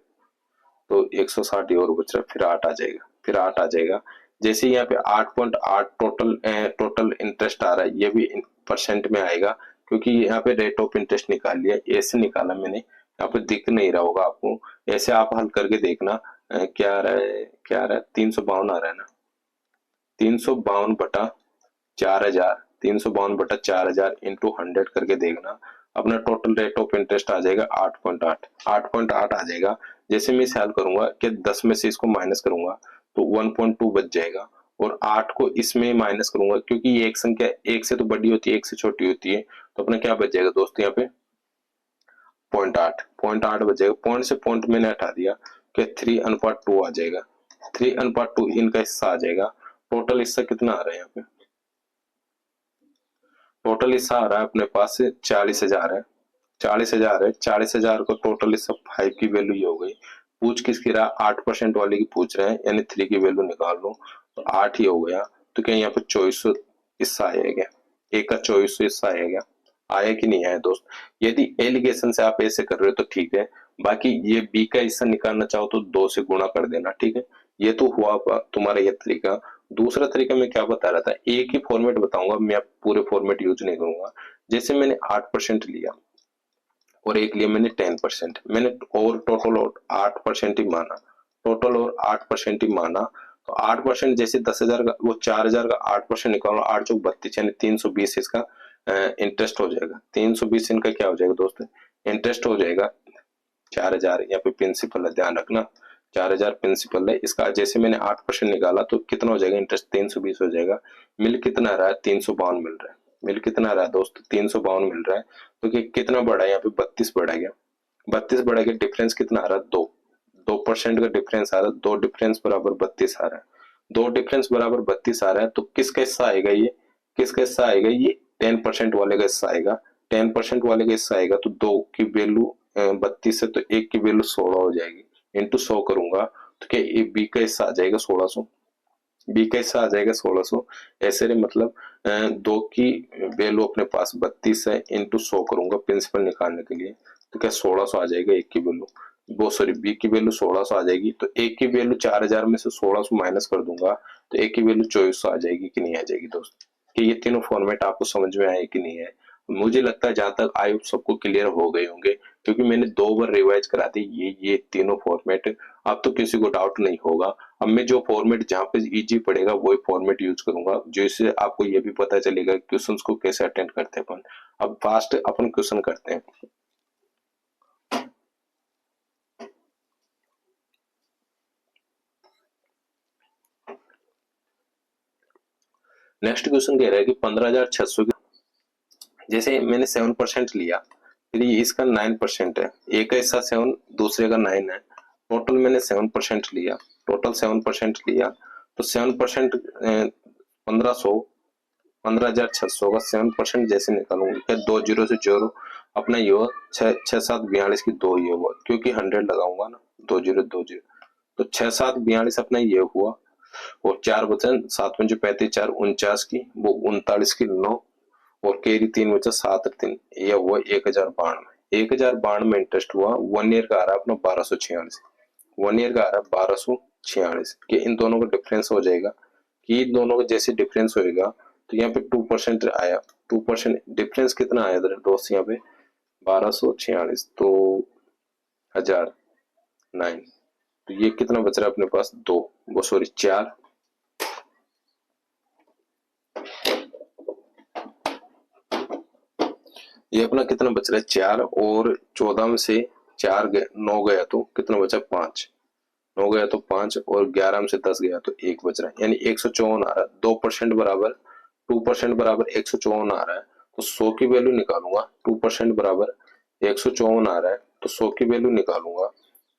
तो 160 और बच रहा, फिर 8 आ जाएगा, फिर 8 आ जाएगा। जैसे यहाँ पे 8.8 टोटल इंटरेस्ट आ रहा है, ये भी परसेंट में आएगा, क्योंकि यहाँ पे रेट ऑफ इंटरेस्ट निकाल लिया, ऐसे निकाला मैंने। यहाँ पे दिख नहीं रहा होगा आपको, ऐसे आप हल करके देखना। क्या आ रहा है, क्या आ रहा है, 352 आ रहा है ना, 352 बटा 4000, 352 बटा 4000 इंटू 100 करके देखना। अपना टोटल रेट ऑफ इंटरेस्ट आ जाएगा 8.8, 8.8 आ जाएगा। जैसे मैं इसे हल करूंगा कि 10 में से इसको माइनस करूंगा तो 1.2 बच जाएगा, और 8 को इसमें माइनस करूंगा, क्योंकि ये एक संख्या एक से तो बड़ी होती है, एक से छोटी होती है, तो अपना क्या बच जाएगा दोस्तों, यहाँ पे 0.8 बच जाएगा। पॉइंट से पॉइंट मैंने हटा दिया कि 3:2 आ जाएगा, 3:2 इनका हिस्सा आ जाएगा। टोटल हिस्सा कितना आ रहा है यहाँ पे, टोटल हिस्सा आ रहा है अपने पास से 40,000 है, 40,000 है। 40,000 को टोटल हिस्सा 5 की वैल्यू ये हो गई। पूछ किसकी रहा, 8% वाले की पूछ रहे हैं, यानी 3 की वैल्यू निकाल लो तो 8 ही हो गया। तो क्या यहाँ पे 2400 हिस्सा आएगा, एक का 2400 हिस्सा आएगा, आया कि नहीं आया दोस्त। यदि एलिगेशन से आप ऐसे कर रहे हो तो ठीक है, बाकी ये बी का हिस्सा निकालना चाहो तो 2 से गुणा कर देना, ठीक है। ये तो हुआ तुम्हारा ये तरीका। दूसरा तरीका मैं क्या बता रहा था, एक ही फॉर्मेट बताऊंगा मैं, पूरे फॉर्मेट यूज नहीं करूंगा। जैसे मैंने 8% लिया और एक लिया मैंने 10%, मैंने और टोटल और 8% ही माना, टोटल और 8% ही माना। तो 8% जैसे 10,000 का, वो 4,000 का 8% निकालो, 8 चौक 32, यानी 320 इसका इंटरेस्ट हो जाएगा। 320 इनका क्या हो जाएगा दोस्तों, इंटरेस्ट हो जाएगा। 4,000 यहाँ पे प्रिंसिपल है, ध्यान रखना, 4,000 प्रिंसिपल है इसका। जैसे मैंने 8% निकाला तो कितना हो जाएगा, इंटरेस्ट 320 हो जाएगा। मिल कितना रहा है, 352 मिल रहा है। मिल कितना रहा है दोस्त, 352 मिल रहा है। तो कितना बढ़ा है यहाँ पे, 32 बढ़ा गया। 32 बढ़ा गया, डिफरेंस कितना आ रहा है, 2% का डिफरेंस आ रहा है। 2 डिफरेंस बराबर 32 आ रहा है। 2 डिफरेंस बराबर 32 आ रहा है, तो किसका हिस्सा आएगा ये, किसका हिस्सा आएगा ये, 10% वाले का हिस्सा आएगा। 10% वाले का हिस्सा आएगा, तो 2 की वैल्यू 32 है, तो 1 की वैल्यू 16 हो जाएगी। इंटू 100 करूंगा तो क्या ये बी का हिस्सा आ जाएगा 1600, बी का हिस्सा आ जाएगा 1600। ऐसे रे मतलब 2 की वैल्यू अपने पास 32 है, इंटू 100 करूंगा प्रिंसिपल निकालने के लिए, तो क्या 1600 आ जाएगा। एक की वैल्यू, वो सॉरी बी की वैल्यू 1600 आ जाएगी। तो एक की वैल्यू 4000 में से 1600 माइनस कर दूंगा तो एक की वैल्यू 2400 आ जाएगी कि नहीं आ जाएगी दोस्त। कि ये तीनों फॉर्मेट आपको समझ में आए कि नहीं है। मुझे लगता है जहां तक आई सबको क्लियर हो गए होंगे, क्योंकि मैंने 2 बार रिवाइज करा दी ये तीनों फॉर्मेट। अब तो किसी को डाउट नहीं होगा। अब मैं जो फॉर्मेट जहाँ पे इजी पड़ेगा वही फॉर्मेट यूज करूंगा, जिससे आपको ये भी पता चलेगा क्वेश्चंस को कैसे अटेंड करते हैं अपन। अब फास्ट अपन क्वेश्चन करते हैं। नेक्स्ट क्वेश्चन कह रहा है कि 15,600 की, जैसे मैंने 7% लिया, फिर ये इसका 9% है, एक का हिस्सा 7, दूसरे का 9 है, टोटल मैंने 7% लिया, टोटल 7% लिया, तो 7% 1500, 15,600 का 7% जैसे निकालूंगी, क्या 2 जीरो से जीरो अपना ये हुआ 6 7 42 की 2 ये हुआ, क्योंकि 100 लगाऊंगा ना, 2 जीरो 2 जीरो, तो 6 7 42 अपना ये हुआ, और 4 वचन 7 पंजे 35, 4 49 की, वो 39 की 9, और केरी 3 बचा 7 3, ये हुआ 1092। 1092 इंटरेस्ट हुआ, 1 ईयर का आ रहा है अपना 1246, 1 ईयर का आ रहा है 1246, कि इन दोनों का डिफरेंस हो जाएगा, कि इन दोनों का जैसे डिफरेंस होएगा तो यहाँ पे 2% आया, 2% डिफरेंस कितना आया दोस्त यहाँ पे 1246, तो 1009, तो ये कितना बच रहा है अपने पास 2, वो सॉरी 4, ये अपना कितना बच रहा है 4, और 14 में से 4 9 गया तो कितना बचा 5, 9 गया तो 5, और 11 में से 10 गया तो 1 बच रहा है, यानी 154 आ रहा है, 2% बराबर 2% बराबर 154 आ रहा है, तो 100 की वैल्यू निकालूंगा, 2% बराबर 154 आ रहा है, तो 100 की वैल्यू निकालूंगा,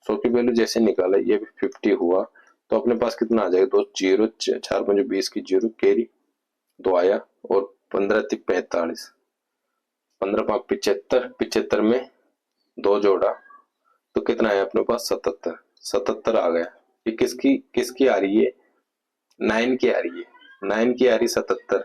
100 की वैल्यू जैसे निकाला ये भी 50 हुआ, तो अपने पास कितना आ जाएगा, दो जीरो, 4 5 20 की जीरो, कैरी 2 आया, और 15 3 45, 15 5 75, 75 में 2 जोड़ा तो कितना आया अपने पास 77, 77 आ गया, ये किसकी किसकी आ रही है 9 की आ रही है, 9 की आ रही 77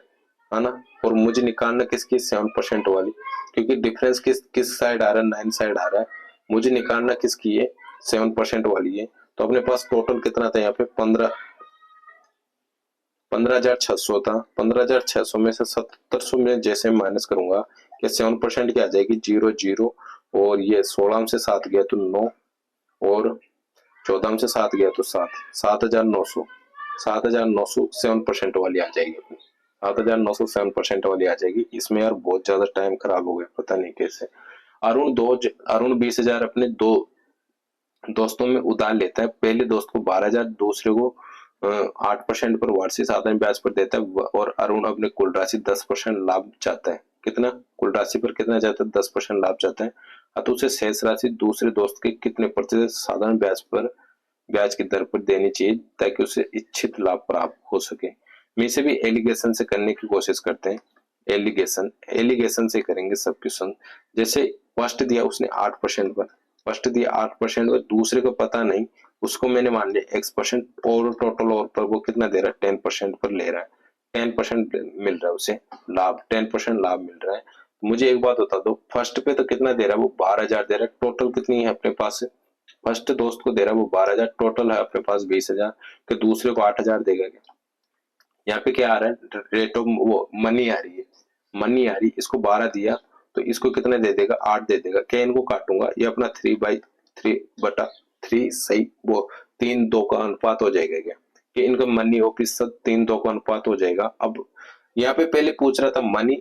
है ना, और मुझे निकालना किसकी 7% वाली, क्योंकि डिफरेंस किस किस साइड आ रहा है 9 साइड आ रहा है, मुझे निकालना किसकी है 7% वाली है, तो अपने पास टोटल कितना था यहाँ पे 15,600 था, 15,600 में से 7700 में जैसे माइनस करूंगा, क्या 7% की आ जाएगी 0 0, और ये 16 में से 7 गया तो 9, और 14 में से 7 गया तो 7, 7,900, 7,900 7% वाली आ जाएगी अपनी, 7,900 7% वाली आ जाएगी। इसमें यार बहुत ज्यादा टाइम खराब हो गया, पता नहीं कैसे। अरुण 20,000 अपने दो दोस्तों में उधार लेता है, पहले दोस्त को 12,000, दूसरे को 8% पर वार्षिक साधारण ब्याज पर देता है, और अरुण अपने कुल राशि 10% लाभ चाहता है, कितना कुल राशि पर कितना चाहता है 10% लाभ चाहता है, अतः उसे शेष राशि दूसरे दोस्त के कितने प्रतिशत साधारण ब्याज की दर पर देनी चाहिए ताकि उसे इच्छित लाभ प्राप्त हो सके। मैं इसे भी एलिगेशन से करने की कोशिश करते हैं, एलिगेशन से करेंगे सब क्वेश्चन। जैसे फर्स्ट दिया उसने 8% पर, फर्स्ट दिया 8% पर, दूसरे को पता नहीं, उसको मैंने मान लिया X%, और टोटल और पर वो कितना दे रहा है 10% पर ले रहा है, 10% मिल रहा है उसे लाभ, 10% लाभ मिल रहा है। मुझे एक बात बता दो, फर्स्ट पे तो कितना दे रहा है वो 12,000 दे रहा है, टोटल कितनी है अपने पास, फर्स्ट दोस्त को दे रहा है वो 12,000, टोटल है अपने पास 20,000, कि दूसरे को 8,000 देगा क्या, यहाँ पे क्या आ रहा है रेट ऑफ वो मनी आ रही है, मनी आ रही, इसको 12 दिया तो इसको कितने दे देगा 8 दे देगा, क्या इनको काटूंगा, ये अपना 3/3 सही, वो 3:2 का अनुपात हो जाएगा क्या, कि इनका मनी और प्रतिशत 3:2 का अनुपात हो जाएगा। अब यहाँ पे पहले पूछ रहा था मनी,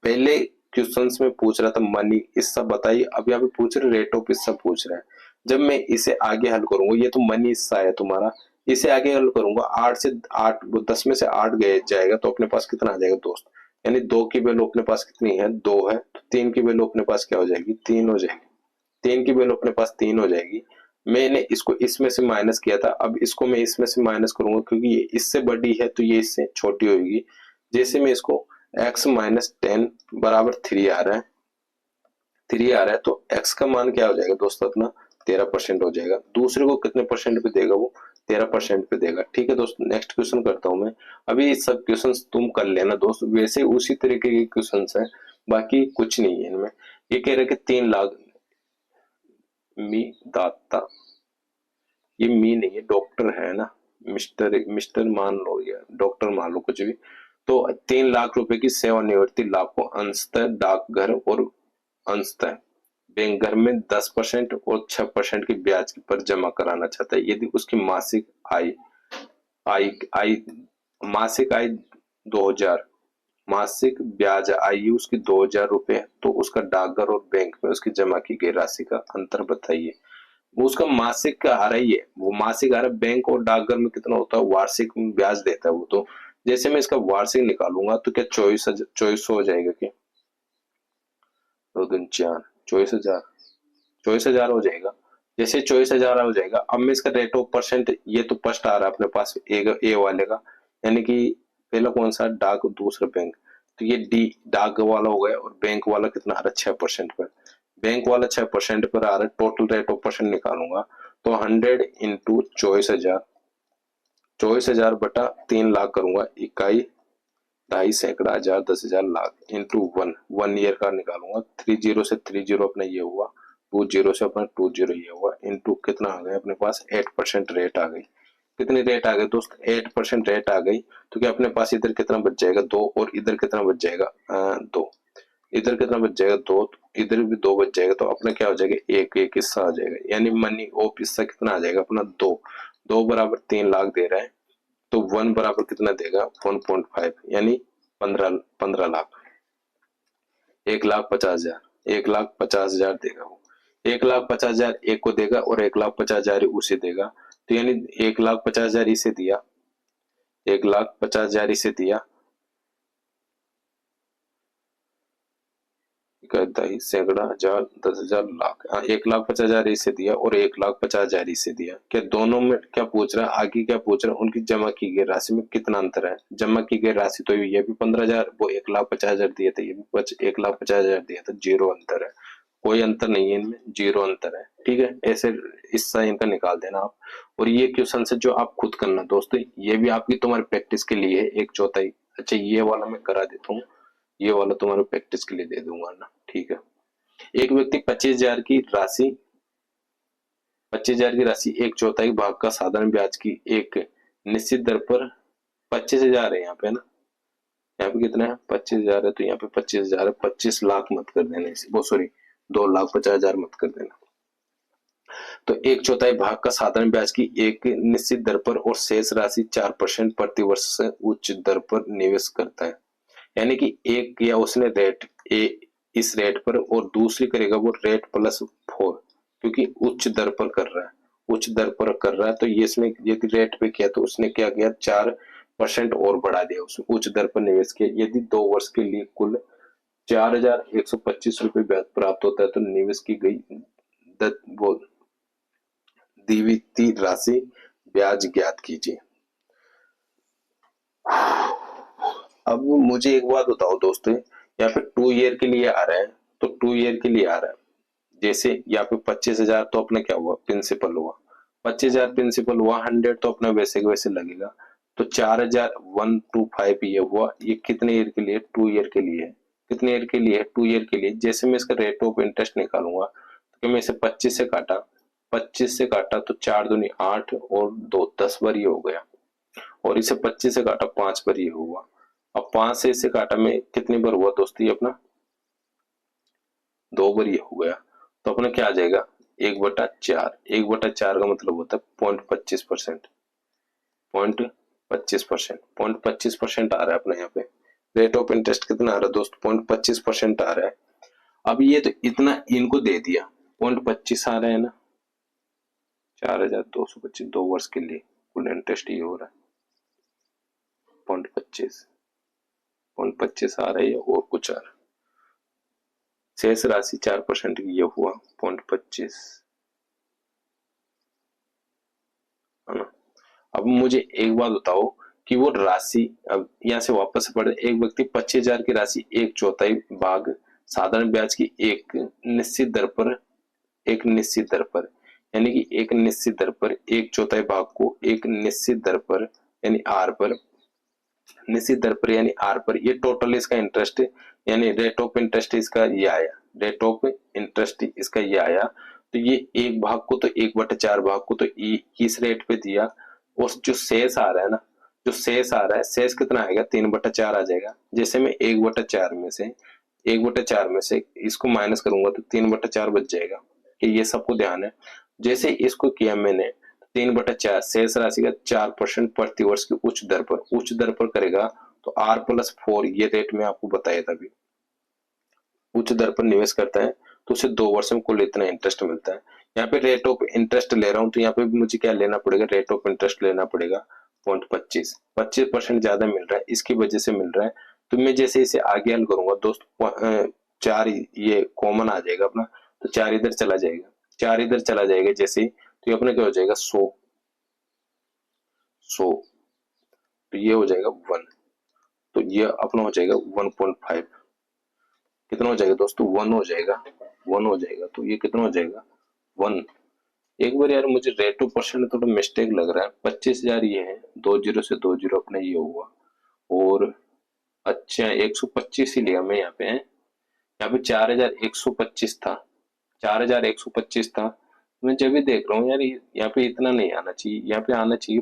पहले क्वेश्चंस में पूछ रहा था मनी हिस्सा बताइए, अब यहाँ पे पूछ रहे रेट ऑफ हिस्सा पूछ रहा है। जब मैं इसे आगे हल करूंगा, ये तो मनी हिस्सा है तुम्हारा, इसे आगे हल करूंगा 8 से 8, 10 में से 8 गए जाएगा तो अपने पास कितना आ जाएगा दोस्त, यानी 2 की वैल्यू अपने पास कितनी है 2 है, तो 3 की वैल्यू अपने पास क्या हो जाएगी 3 हो जाएगी, 3 की वैल्यू अपने पास 3 हो जाएगी। मैंने इसको इसमें से माइनस किया था, अब इसको मैं इसमें से माइनस करूंगा क्योंकि ये इससे बड़ी है तो ये इससे छोटी होगी। जैसे मैं इसको x माइनस 10 बराबर 3 आ रहा है, 3 आ रहा है, तो x का मान क्या हो जाएगा दोस्तों अपना 13% हो जाएगा, दूसरे को कितने परसेंट पे देगा वो 13% पे देगा। ठीक है दोस्त, नेक्स्ट क्वेश्चन करता हूं मैं, अभी सब क्वेश्चन तुम कर लेना दोस्त, वैसे उसी तरीके के क्वेश्चन है, बाकी कुछ नहीं है इनमें। ये कह रहे कि 3 लाख मी दाता, ये मी नहीं है डॉक्टर है ना, मिस्टर मान लो या डॉक्टर मान लो कुछ भी, तो 3 लाख रुपए की सेवानिवृत्ति लाभ को अंशतः डाकघर और अंशतः बैंक घर में 10% और 6% की ब्याज पर जमा कराना चाहता है, यदि उसकी मासिक आय आय आय मासिक आय 2,000, मासिक ब्याज आयु उसकी 2,000 रुपए, तो उसका डाकघर और बैंक में उसकी जमा की गई राशि का अंतर बताइए। वो उसका मासिक का आ रही है, वो मासिक आ रहा है, बैंक और डाकघर में कितना होता है वार्षिक ब्याज देता है वो, तो जैसे मैं इसका वार्षिक निकालूंगा तो क्या 24,000 हो जाएगा क्या, 2 दूनी 4, 24,000 हो जाएगा। जैसे 24,000 हो जाएगा, अब मैं इसका रेट ऑफ परसेंट, ये तो फर्स्ट आ रहा है अपने पास ए वाले का, यानी कि पहला कौन सा, डाक, दूसरा बैंक, तो ये डी डाक वाला हो गया। और बैंक वाला कितना आ रहा है, 6% पर। बैंक वाला 6% पर आ रहा है। टोटल रेट ऑफ परसेंट निकालूंगा तो 100 इंटू 24,000, 24,000 बटा 3 लाख करूंगा, इकाई, ढाई, सैकड़ा, हजार, 10,000, लाख, इंटू 1 ईयर का निकालूंगा। 30 से 30 अपना ये हुआ, 20 से अपना 20 ये हुआ, इंटू कितना आ गया अपने पास, 8% रेट आ गई। कितनी रेट आ गई दोस्त, 8% रेट आ गई। तो क्या अपने पास इधर कितना बच जाएगा, 2, और इधर कितना बच जाएगा, 2, इधर कितना बच जाएगा, 2, इधर भी 2 बच जाएगा। तो अपना क्या हो जाएगा, एक हिस्सा आ जाएगा, यानी मनी ऑफ हिस्सा कितना आ जाएगा अपना, 2, 2 बराबर 3 लाख दे रहा है। तो 1 बराबर कितना देगा, 1.5, यानी 15 लाख, 1,50,000, 1,50,000 देगा वो। 1,50,000 एक को देगा और 1,50,000 उसे देगा। तो यानी 1,50,000 इसे दिया, 1,50,000 इसे दिया, इकाई, सैकड़ा, हजार, 10,000, लाख, 1,50,000 इसे दिया और 1,50,000 इसे दिया। क्या दोनों में क्या पूछ रहा है, आगे क्या पूछ रहा है, उनकी जमा की गई राशि में कितना अंतर है। जमा की गई राशि तो ये भी 15,000, वो 1,50,000 दिया था, ये भी 1,50,000 दिया था, जीरो अंतर है, कोई अंतर नहीं है इनमें, जीरो अंतर है। ठीक है, ऐसे हिस्सा इनका निकाल देना आप। और ये क्वेश्चन है जो आप खुद करना दोस्तों, ये भी आपकी तुम्हारी प्रैक्टिस के लिए है, 1/4। अच्छा, ये वाला मैं करा देता हूँ, ये वाला तुम्हारे प्रैक्टिस के लिए दे दूंगा ना। ठीक है, एक व्यक्ति 25,000 की राशि, 25,000 की राशि 1/4 भाग का साधारण ब्याज की एक निश्चित दर पर, 25,000 है यहाँ पे ना, यहाँ पे कितना है, 25,000 है, तो यहाँ पे 25,000 है, 25 लाख मत कर देना इसे, वो सॉरी 2,50,000 मत कर देना। तो 1/4 भाग का साधारण ब्याज की एक निश्चित दर पर और शेष राशि 4% प्रति वर्ष से उच्च दर पर निवेश करता है। यानी कि एक किया उसने रेट ए इस रेट पर, और दूसरी करेगा वो रेट +4, क्योंकि उच्च दर पर कर रहा है, उच्च दर पर कर रहा है। तो ये इसमें यदि रेट पे किया तो उसने क्या किया, 4% और बढ़ा दिया, उसने उच्च दर पर निवेश किया। यदि 2 वर्ष के लिए कुल 4,125 रुपए ब्याज प्राप्त होता है तो निवेश की गई वो द्वितीय राशि ब्याज ज्ञात कीजिए। अब मुझे एक बात बताओ दोस्तों, यहाँ पे 2 ईयर के लिए आ रहा है, तो 2 ईयर के लिए आ रहा है, जैसे यहाँ पे 25,000 तो अपना क्या हुआ, प्रिंसिपल हुआ, 25,000 प्रिंसिपल हुआ, 100 तो अपना वैसे के वैसे लगेगा। तो 4,125 ये हुआ, ये कितने ईयर के लिए, 2 ईयर के लिए है। कितने ईयर के लिए, 2 ईयर के लिए। जैसे मैं इसका रेट ऑफ इंटरेस्ट निकालूंगा, तो मैं इसे 25 से काटा, 25 से काटा तो 4 दूनी 8 और 2 10 बार ये हो गया, और इसे 25 से काटा 5 बार ये हुआ। अब 5 से इसे काटा में कितनी बार हुआ दोस्तों, ये अपना 2 बार ये हो गया। तो अपना क्या आ जाएगा, 1/4, 1/4 का मतलब होता है 0.25%, 0.25%, 0.25% आ रहा है अपना यहाँ पे। रेट ऑफ इंटरेस्ट कितना आ रहा है दोस्त, 0.25% आ रहा है। अब ये तो इतना इनको दे दिया, 0.25 आ रहा है ना, 4,225, 2 वर्ष के लिए कुल इंटरेस्ट ये हो रहा है 0.25, 0.25 आ रहा है, और कुछ आ रहा है। शेष राशि 4% की ये हुआ 0.25, है ना। अब मुझे एक बात बताओ कि वो राशि, अब यहाँ से वापस पढ़े, एक व्यक्ति 25,000 की राशि 1/4 भाग साधारण ब्याज की एक निश्चित दर पर, एक निश्चित दर पर, यानी कि एक निश्चित दर पर 1/4 भाग को एक निश्चित दर पर, यानी आर पर, निश्चित दर पर यानी आर पर, ये टोटल इसका इंटरेस्ट यानी रेट ऑफ इंटरेस्ट इसका ये आया, रेट ऑफ इंटरेस्ट इसका ये आया। तो ये एक भाग को तो 1/4 भाग को तो इस रेट पे दिया, और जो शेष आ रहा है ना, जो शेष आ रहा है, शेष कितना आएगा, 3/4 आ जाएगा। जैसे मैं 1/4 में से, 1/4 में से इसको माइनस करूंगा तो 3/4 बच जाएगा, कि ये सबको ध्यान है। जैसे इसको किया मैंने 3/4, शेष राशि का 4% प्रति वर्ष की उच्च दर पर करेगा, तो R+4 ये रेट में आपको बताया था अभी, उच्च दर पर निवेश करता है तो उसे 2 वर्ष में कुल इतना इंटरेस्ट मिलता है। यहाँ पे रेट ऑफ इंटरेस्ट ले रहा हूँ, तो यहाँ पे भी मुझे क्या लेना पड़ेगा, रेट ऑफ इंटरेस्ट लेना पड़ेगा 0.25, 25% ज्यादा मिल रहा है, इसकी वजह से मिल रहा है। तो मैं जैसे इसे आगे हल करूंगा दोस्त, 4 ये कॉमन आ जाएगा अपना, तो 4 इधर चला जाएगा, 4 इधर चला जाएगा जैसे ही, तो ये अपना क्या हो जाएगा 100, तो ये हो जाएगा 1, तो ये अपना हो जाएगा 1.5, कितना हो जाएगा दोस्तों 1 हो जाएगा, 1 हो जाएगा, तो ये कितना हो जाएगा 1। एक बार यार मुझे रेट ऑफ परसेंट थोड़ा मिस्टेक लग रहा है, 25,000 ये है, 20 से 20 अपने ये हुआ, और अच्छा 125 ही लिया मैं यहाँ पे, है यहाँ पे 4125 था, 4125 था। मैं जब भी देख रहा हूँ यार यहाँ पे इतना नहीं आना चाहिए, यहाँ पे आना चाहिए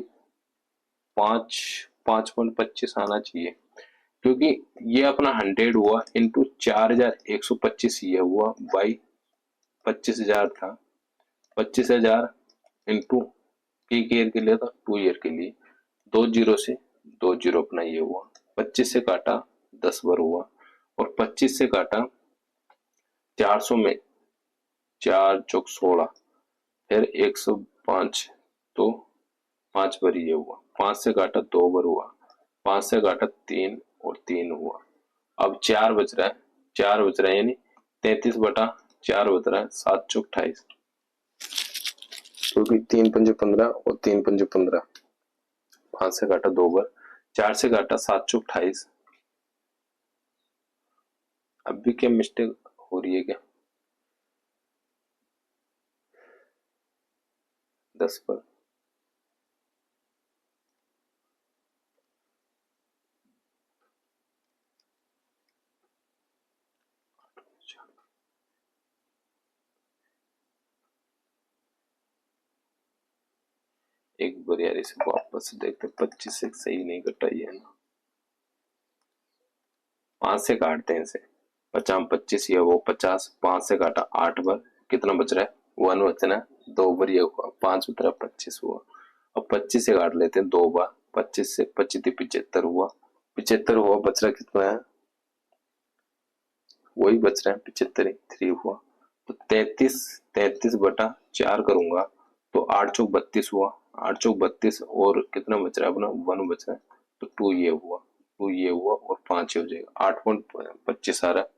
5.25 आना चाहिए, क्योंकि ये अपना 100 हुआ इंटू 4125 ये हुआ बाई 25,000 था, 25,000 इंटू एक ईयर के लिए था, 2 ईयर के लिए, 20 से 20 अपना ये हुआ, 25 से काटा 10 बार हुआ, और 25 से काटा 400 में 4 चौक 16, फिर 105, तो 5 बार ये हुआ, 5 से काटा 2 बार हुआ, 5 से काटा 3 और 3 हुआ, अब 4 बच रहा है, 4 बच रहा है, यानी 33/4 बच रहा है, 7 चौक 28, क्योंकि 3 पंजे 15 और 3 पंजे 15, 5 से काटा 2 बार, 4 से काटा 7 चौक 28। अब भी क्या मिस्टेक हो रही है क्या, 10 पर, एक बार यार इसे वापस से देखते, 25 से सही नहीं कटा ये ना, 5 से काटते हैं इसे, 50 25 ये वो 50, 5 से काटा 8 बार, कितना बच रहा है 1 बचना है, 2 बार ये हुआ 5 बच रहा है, 25 हुआ। अब 25 से काट लेते हैं 2 बार, 25 से 25 75 हुआ, 75 हुआ, बच रहा कितना है, वही बच रहा है 75, 3 हुआ, तो 33/4 करूंगा तो 8 चौक 32 हुआ, 8 चौक 32, और कितना बच रहा है अपना 1 बच रहा है, तो 2 ये हुआ, 2 ये हुआ, और 5 ये हो जाएगा, 8.25 आ रहा है,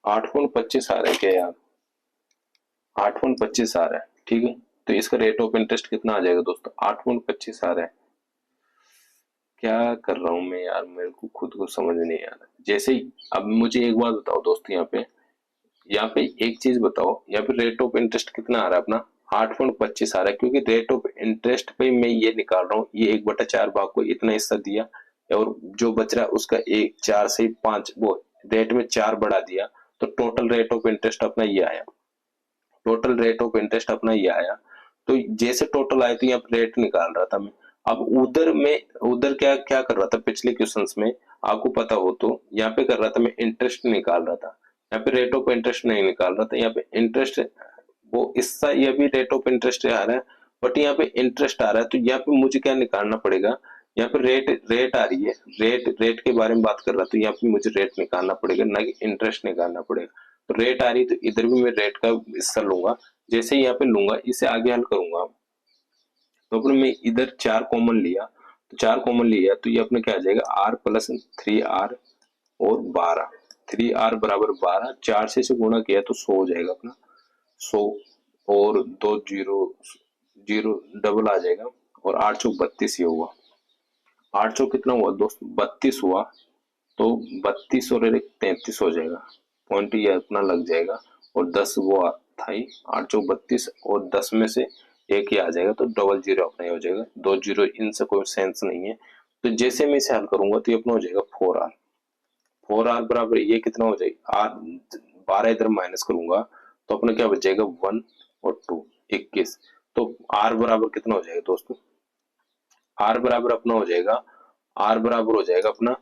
8.25 आ रहा है क्या यार, 8.25 आ रहा है, ठीक है, तो इसका रेट ऑफ इंटरेस्ट कितना आ जाएगा दोस्तों, 8.25 आ रहा है। क्या कर रहा हूँ मैं यार, मेरे को खुद को समझ नहीं आ रहा, जैसे ही, अब मुझे एक बात बताओ दोस्तों, यहाँ पे एक चीज बताओ, यहाँ पे रेट ऑफ इंटरेस्ट कितना आ रहा है अपना, 8.25 आ रहा है, क्योंकि रेट ऑफ इंटरेस्ट पे मैं ये निकाल रहा हूँ, ये 1/4 भाग को इतना हिस्सा दिया, और जो बच रहा है उसका 4 से 5 वो रेट में 4 बढ़ा दिया, तो टोटल रेट ऑफ इंटरेस्ट अपना ये आया, टोटल रेट ऑफ इंटरेस्ट अपना ये आया, तो जैसे टोटल आया तो यहाँ पे रेट निकाल रहा था मैं। अब उधर क्या क्या कर रहा था पिछले क्वेश्चंस में, आपको पता हो तो, यहाँ पे कर रहा था मैं इंटरेस्ट निकाल रहा था, यहाँ पे रेट ऑफ इंटरेस्ट नहीं निकाल रहा था, यहाँ पे इंटरेस्ट वो इसका, ये भी रेट ऑफ इंटरेस्ट आ रहा है, बट यहाँ पे इंटरेस्ट आ रहा है, तो यहाँ पे मुझे क्या निकालना पड़ेगा, यहाँ पे रेट रेट आ रही है, रेट के बारे में बात कर रहा था, तो यहाँ पे मुझे रेट निकालना पड़ेगा, ना कि इंटरेस्ट निकालना पड़ेगा, तो रेट आ रही है तो इधर भी मैं रेट का हिस्सा लूंगा, जैसे ही यहाँ पे लूंगा इसे आगे हल करूंगा, तो अपने में इधर 4 कॉमन लिया, तो 4 कॉमन लिया, तो ये अपने क्या आ जाएगा r प्लस 3r और 12, 3r बराबर 12, 4 से गुणा किया तो 100 हो जाएगा अपना, 100, और 2 जीरो, जीरो डबल आ जाएगा, और 8 चौक 32 ये हुआ, 8 चौक कितना हुआ दोस्त 32 हुआ, तो 32 और 33 हो जाएगा, पॉइंट ये अपना लग जाएगा, और 10 वो था ही, 8 चौक 32, और 10 में से एक ही आ जाएगा, तो डबल जीरो अपना ही हो जाएगा, 2 जीरो इनसे कोई सेंस नहीं है, तो जैसे मैं इसे हल करूंगा तो ये अपना हो जाएगा 4r, 4r बराबर ये कितना हो जाएगा r, 12 इधर माइनस करूंगा तो अपना क्या बच जाएगा 1 और 2 21, तो r बराबर कितना हो जाएगा दोस्तों, r बराबर अपना हो जाएगा, r बराबर हो जाएगा अपना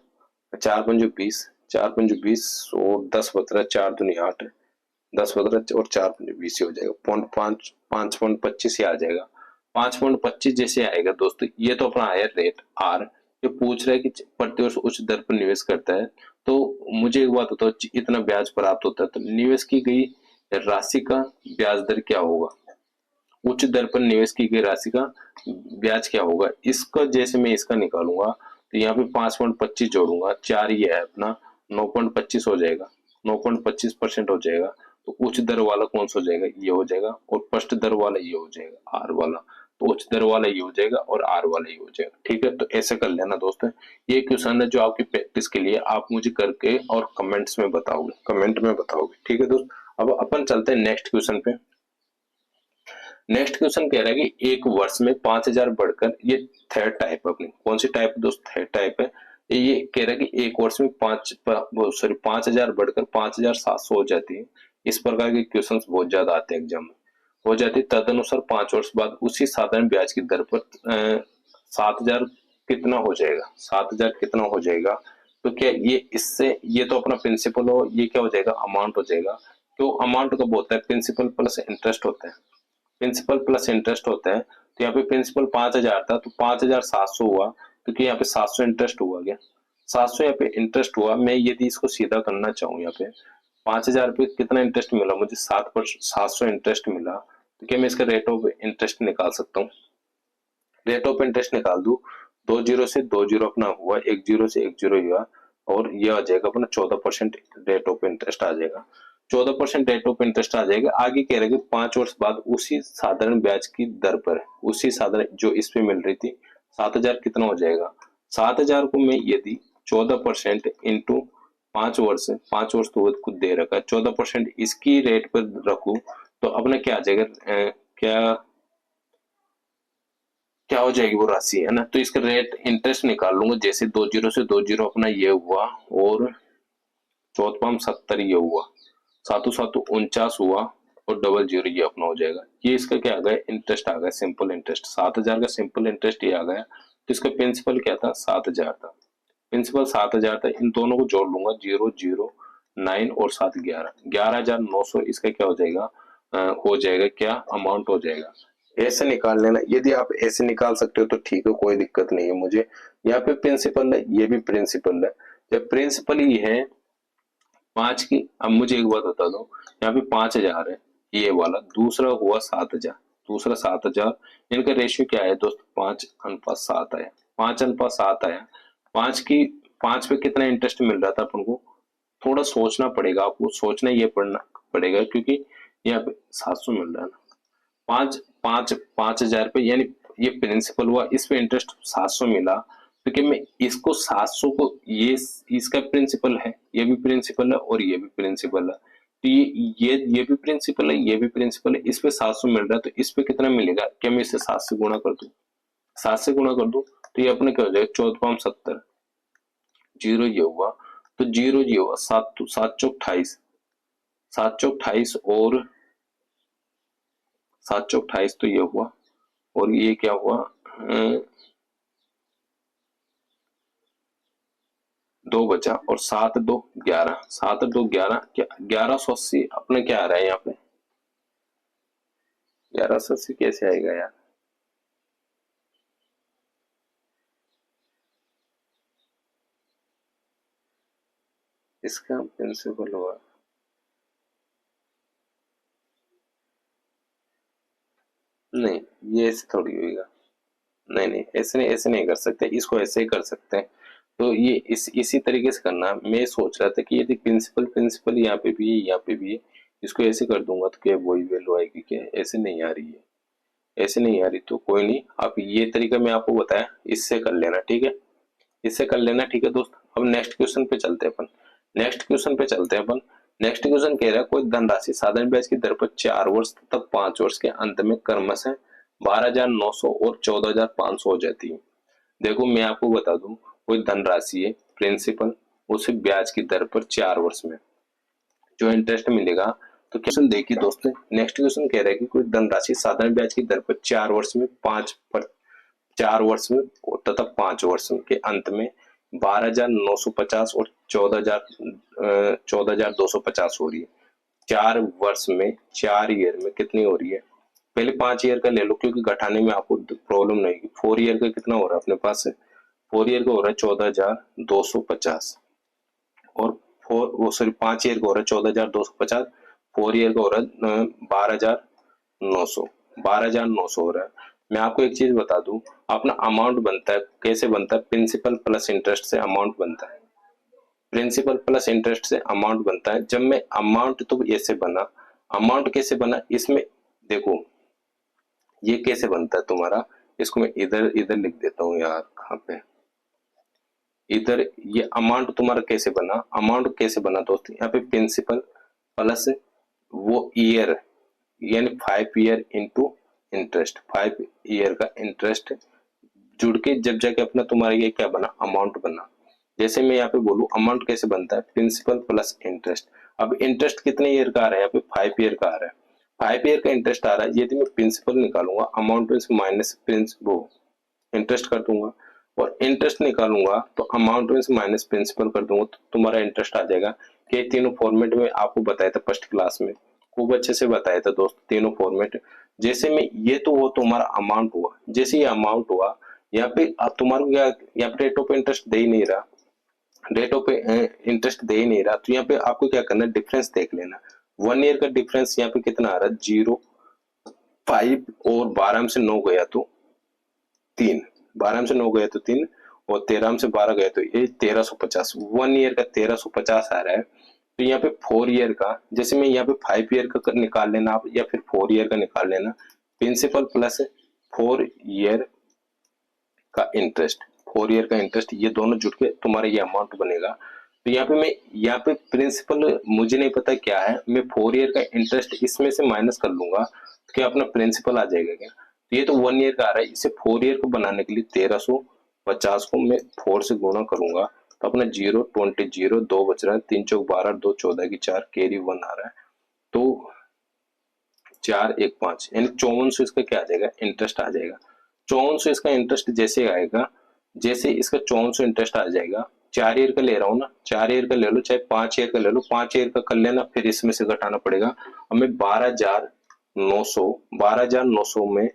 4 पंजे 20, 4 पंजे 20, और 10 बच रहा है, 4 दूनी 8, 10 बच रहा है, और 4 पंजे 20 हो जाएगा, 5.25 आ जाएगा, 5.25 जैसे आएगा दोस्तों, ये तो अपना आया रेट आर, ये पूछ रहा है कि प्रतिवर्ष उच्च दर पर निवेश करता है, तो मुझे एक बात बताओ, इतना ब्याज प्राप्त होता है, तो निवेश की गई राशि का ब्याज दर क्या होगा, उच्च दर पर निवेश की गई राशि का ब्याज क्या होगा, इसका जैसे मैं इसका निकालूंगा, तो यहाँ पे 5.25 जोड़ूंगा, 4 ये है अपना 9.25 हो जाएगा, 9.25% हो जाएगा। तो उच्च दर वाला कौन सा हो जाएगा, ये हो जाएगा, और स्पष्ट दर वाला ये हो जाएगा, आर वाला। तो उच्च दर वाला ये हो जाएगा और आर वाला ये हो जाएगा। ठीक है, तो ऐसे कर लेना दोस्तों। ये क्वेश्चन है जो आपकी प्रैक्टिस के लिए आप मुझे करके और कमेंट में बताओगे। ठीक है दोस्त, अब अपन चलते हैं नेक्स्ट क्वेश्चन पे। नेक्स्ट क्वेश्चन कह रहा है कि एक वर्ष में 5,000 बढ़कर, ये थर्ड टाइप अपनी कौन सी टाइप दोस्त, थर्ड टाइप है। ये कह रहा है कि एक वर्ष में 5,000 बढ़कर 5,700 हो जाती है। इस प्रकार के क्वेश्चंस बहुत ज्यादा आते हैं एग्जाम में, हो जाती है। तदनुसार 5 वर्ष बाद उसी साधारण ब्याज की दर पर 7,000 कितना हो जाएगा, 7,000 कितना हो जाएगा। तो क्या ये इससे, ये तो अपना प्रिंसिपल हो, ये क्या हो जाएगा, अमाउंट हो जाएगा। तो अमाउंट कब होता है, प्रिंसिपल प्लस इंटरेस्ट होता है। प्रिंसिपल प्लस इंटरेस्ट होता है। तो यहाँ पे प्रिंसिपल 5,000 था, तो 5,700 हुआ, क्योंकि यहाँ पे 700 इंटरेस्ट हुआ। गया 700 यहाँ पे इंटरेस्ट हुआ। मैं यदि इसको सीधा करना चाहूँ, यहाँ पे 5,000 पे कितना इंटरेस्ट मिला मुझे, 700 इंटरेस्ट मिला। तो क्या मैं इसका रेट ऑफ इंटरेस्ट निकाल सकता हूँ, रेट ऑफ इंटरेस्ट निकाल दू। 2 जीरो से 2 जीरो अपना हुआ, 1 जीरो से 1 जीरो हुआ, और ये आ जाएगा अपना 14% रेट ऑफ इंटरेस्ट आ जाएगा। 14% रेट ऑफ इंटरेस्ट आ जाएगा। आगे कह रहे हैं कि 5 वर्ष बाद उसी साधारण ब्याज की दर पर, उसी साधारण जो इस पे मिल रही थी 7,000 कितना हो जाएगा। 7,000 को मैं यदि 14% इंटू 5 वर्ष तो कुछ दे रखा है, 14% इसकी रेट पर रखू, तो अपना क्या आ जाएगा, क्या क्या हो जाएगी वो राशि, है ना। तो इसका रेट इंटरेस्ट निकाल लूंगा। जैसे 2 जीरो से 2 जीरो अपना ये हुआ, और 14×7 ये हुआ, 7×7 49 हुआ, और डबल जीरो ये अपना हो जाएगा। ये इसका क्या आ गया, इंटरेस्ट आ गया, सिंपल इंटरेस्ट। 7,000 का सिंपल इंटरेस्ट ये आ गया। तो इसका प्रिंसिपल क्या था, 7,000 था। प्रिंसिपल 7,000 था। इन दोनों को जोड़ लूंगा, 009 और 7 11, 11,900 इसका क्या हो जाएगा, हो जाएगा क्या, अमाउंट हो जाएगा। ऐसे निकाल लेना। यदि आप ऐसे निकाल सकते हो तो ठीक है, कोई दिक्कत नहीं है मुझे। यहाँ पे प्रिंसिपल है, ये भी प्रिंसिपल है। जब प्रिंसिपल ही है 5 की, अब मुझे एक बात बता दो, यहाँ पे 5,000 है ये वाला, दूसरा हुआ 7,000, दूसरा 7,000, इनका रेशियो क्या है दोस्त, 5:7 आया, 5:7 आया। 5 पे कितना इंटरेस्ट मिल रहा था अपन को, थोड़ा सोचना पड़ेगा आपको, सोचना ये पड़ना पड़ेगा, क्योंकि यहाँ पे 700 मिल रहा है ना। 5,000 पे, यानी ये प्रिंसिपल हुआ, इस पे इंटरेस्ट 700 मिला। तो क्या मैं इसको 700 को, ये इसका प्रिंसिपल है, ये भी प्रिंसिपल है, और ये भी प्रिंसिपल है। तो ये भी प्रिंसिपल है, ये भी प्रिंसिपल है। इस पे 700 मिल रहा है, तो इस पे कितना मिलेगा, क्या मैं इसे 7 से गुणा कर दूं, 7 से गुणा कर दूं, तो ये अपने क्या हो जाएगा, 14×70, जीरो ये हुआ, तो जीरो ये हुआ, 7×7 = 28, 7×28, और 7×28 तो ये हुआ, और ये क्या हुआ, 2 बचा, और 7×2 = 11, 7×2 = 11, क्या 1180 अपने क्या आ रहा है यहाँ पे, 1180 कैसे आएगा यार, इसका प्रिंसिपल हुआ, नहीं ये ऐसे थोड़ी होगा, नहीं नहीं ऐसे नहीं कर सकते, इसको ऐसे ही कर सकते हैं। तो ये इसी तरीके से करना। मैं सोच रहा था कि यदि प्रिंसिपल प्रिंसिपल यहाँ पे भी है, यहाँ पे भी है, इसको ऐसे कर दूंगा तो क्या वही वैल्यू आएगी, क्या ऐसे नहीं आ रही है, ऐसे नहीं आ रही, तो कोई नहीं, आप ये तरीका मैं आपको बताया, इससे कर लेना, ठीक है, इससे कर लेना, ठीक है दोस्त। अब नेक्स्ट क्वेश्चन पे चलते हैं अपन, नेक्स्ट क्वेश्चन कह रहा है, कोई धनराशि साधारण ब्याज की दर पर 4 वर्ष तथा 5 वर्ष के अंत में क्रमशः 12,900 और 14,500 हो जाती है। देखो मैं आपको बता दूं, कोई धनराशि है प्रिंसिपल, उसे ब्याज की दर पर 4 वर्ष में जो इंटरेस्ट मिलेगा। तो क्वेश्चन देखिए दोस्तों, नेक्स्ट क्वेश्चन कह रहा है कि कोई धनराशि साधारण ब्याज की दर पर 4 वर्ष में 4 वर्ष में तथा 5 वर्ष के अंत में 12,950 और 14,250 हो रही है। 4 वर्ष में, 4 ईयर में कितनी हो रही है, पहले 5 ईयर का ले लो, क्योंकि घटाने में आपको प्रॉब्लम नहीं है। 4 ईयर का कितना हो रहा है अपने पास, 4 ईयर का हो रहा है 14,250, और 5 ईयर का हो रहा है 14,250, 4 ईयर का हो रहा है 12,900, 12,900 हो रहा है। मैं आपको एक चीज बता दूं, अपना अमाउंट बनता है, कैसे बनता है, प्रिंसिपल प्लस इंटरेस्ट से अमाउंट बनता है। प्रिंसिपल प्लस इंटरेस्ट से अमाउंट बनता है। जब मैं अमाउंट तो ऐसे बना, अमाउंट कैसे बना इसमें देखो, ये कैसे बनता है तुम्हारा, इसको मैं इधर इधर लिख देता हूँ यार, कहाँ पे, इधर। ये अमाउंट तुम्हारा कैसे बना, अमाउंट कैसे बना दोस्त, यहाँ पे प्रिंसिपल प्लस वो ईयर, यानी 5 ईयर इंटू इंटरेस्ट, 5 ईयर का इंटरेस्ट जुड़ के जब जाके अपना तुम्हारा ये क्या बना, अमाउंट बना। जैसे मैं यहाँ पे बोलूं अमाउंट कैसे बनता है, प्रिंसिपल प्लस इंटरेस्ट। अब इंटरेस्ट कितने ईयर का आ रहा है, यहाँ पे 5 ईयर का आ रहा है, 5 ईयर का इंटरेस्ट आ रहा है। यदि मैं प्रिंसिपल निकालूंगा, अमाउंट में से माइनस प्रिंसिपल इंटरेस्ट कर दूंगा, और इंटरेस्ट निकालूंगा तो अमाउंट में से माइनस प्रिंसिपल कर दूंगा, तो तुम्हारा इंटरेस्ट आ जाएगा। कि तीनों फॉर्मेट में आपको बताया था फर्स्ट क्लास में, खूब अच्छे से बताया था दोस्त, तीनों फॉर्मेट। जैसे में ये तो वो तुम्हारा अमाउंट हुआ, जैसे ये अमाउंट हुआ, यहाँ पे अब तुम्हारा क्या, यहाँ पे रेट ऑफ इंटरेस्ट दे ही नहीं रहा, रेट ऑफ इंटरेस्ट दे ही नहीं रहा, तो यहाँ पे आपको क्या करना है, डिफरेंस देख लेना। 1 ईयर का डिफरेंस यहाँ पे कितना आ रहा है, 0.5, और 12 में से 9 गया तो 3, 12 में से 9 गया तो 3, और 13 में से 12 गया तो ये 1350, 1 ईयर का 1350 आ रहा है। तो यहाँ पे 4 ईयर का, जैसे मैं यहाँ पे 5 ईयर का निकाल लेना आप, या फिर 4 ईयर का निकाल लेना, प्रिंसिपल प्लस 4 ईयर का इंटरेस्ट, 4 ईयर का इंटरेस्ट, ये दोनों जुट के तुम्हारा ये अमाउंट बनेगा। तो यहाँ पे मैं, यहाँ पे प्रिंसिपल मुझे नहीं पता क्या है, मैं 4 ईयर का इंटरेस्ट इसमें से माइनस कर लूंगा, तो क्या अपना प्रिंसिपल आ जाएगा क्या। तो ये तो 1 ईयर का आ रहा है, इसे 4 ईयर को बनाने के लिए 1350 को मैं 4 से गुणा करूंगा, तो अपना 0 20 0 2 बच रहा है, 3 चौक 12, 2 14 की 4, कैरी 1 आ रहा है, तो 4 1 5, यानी 5400 इसका क्या आ जाएगा, इंटरेस्ट आ जाएगा। 5400 इसका इंटरेस्ट जैसे आएगा, जैसे इसका 5400 इंटरेस्ट आ जाएगा, 4 ईयर का ले रहा हूँ ना, 4 ईयर का ले लो, चाहे 5 ईयर का ले लो, 5 ईयर का कर लेना, फिर इसमें से घटाना पड़ेगा। अब मैं 12,900 में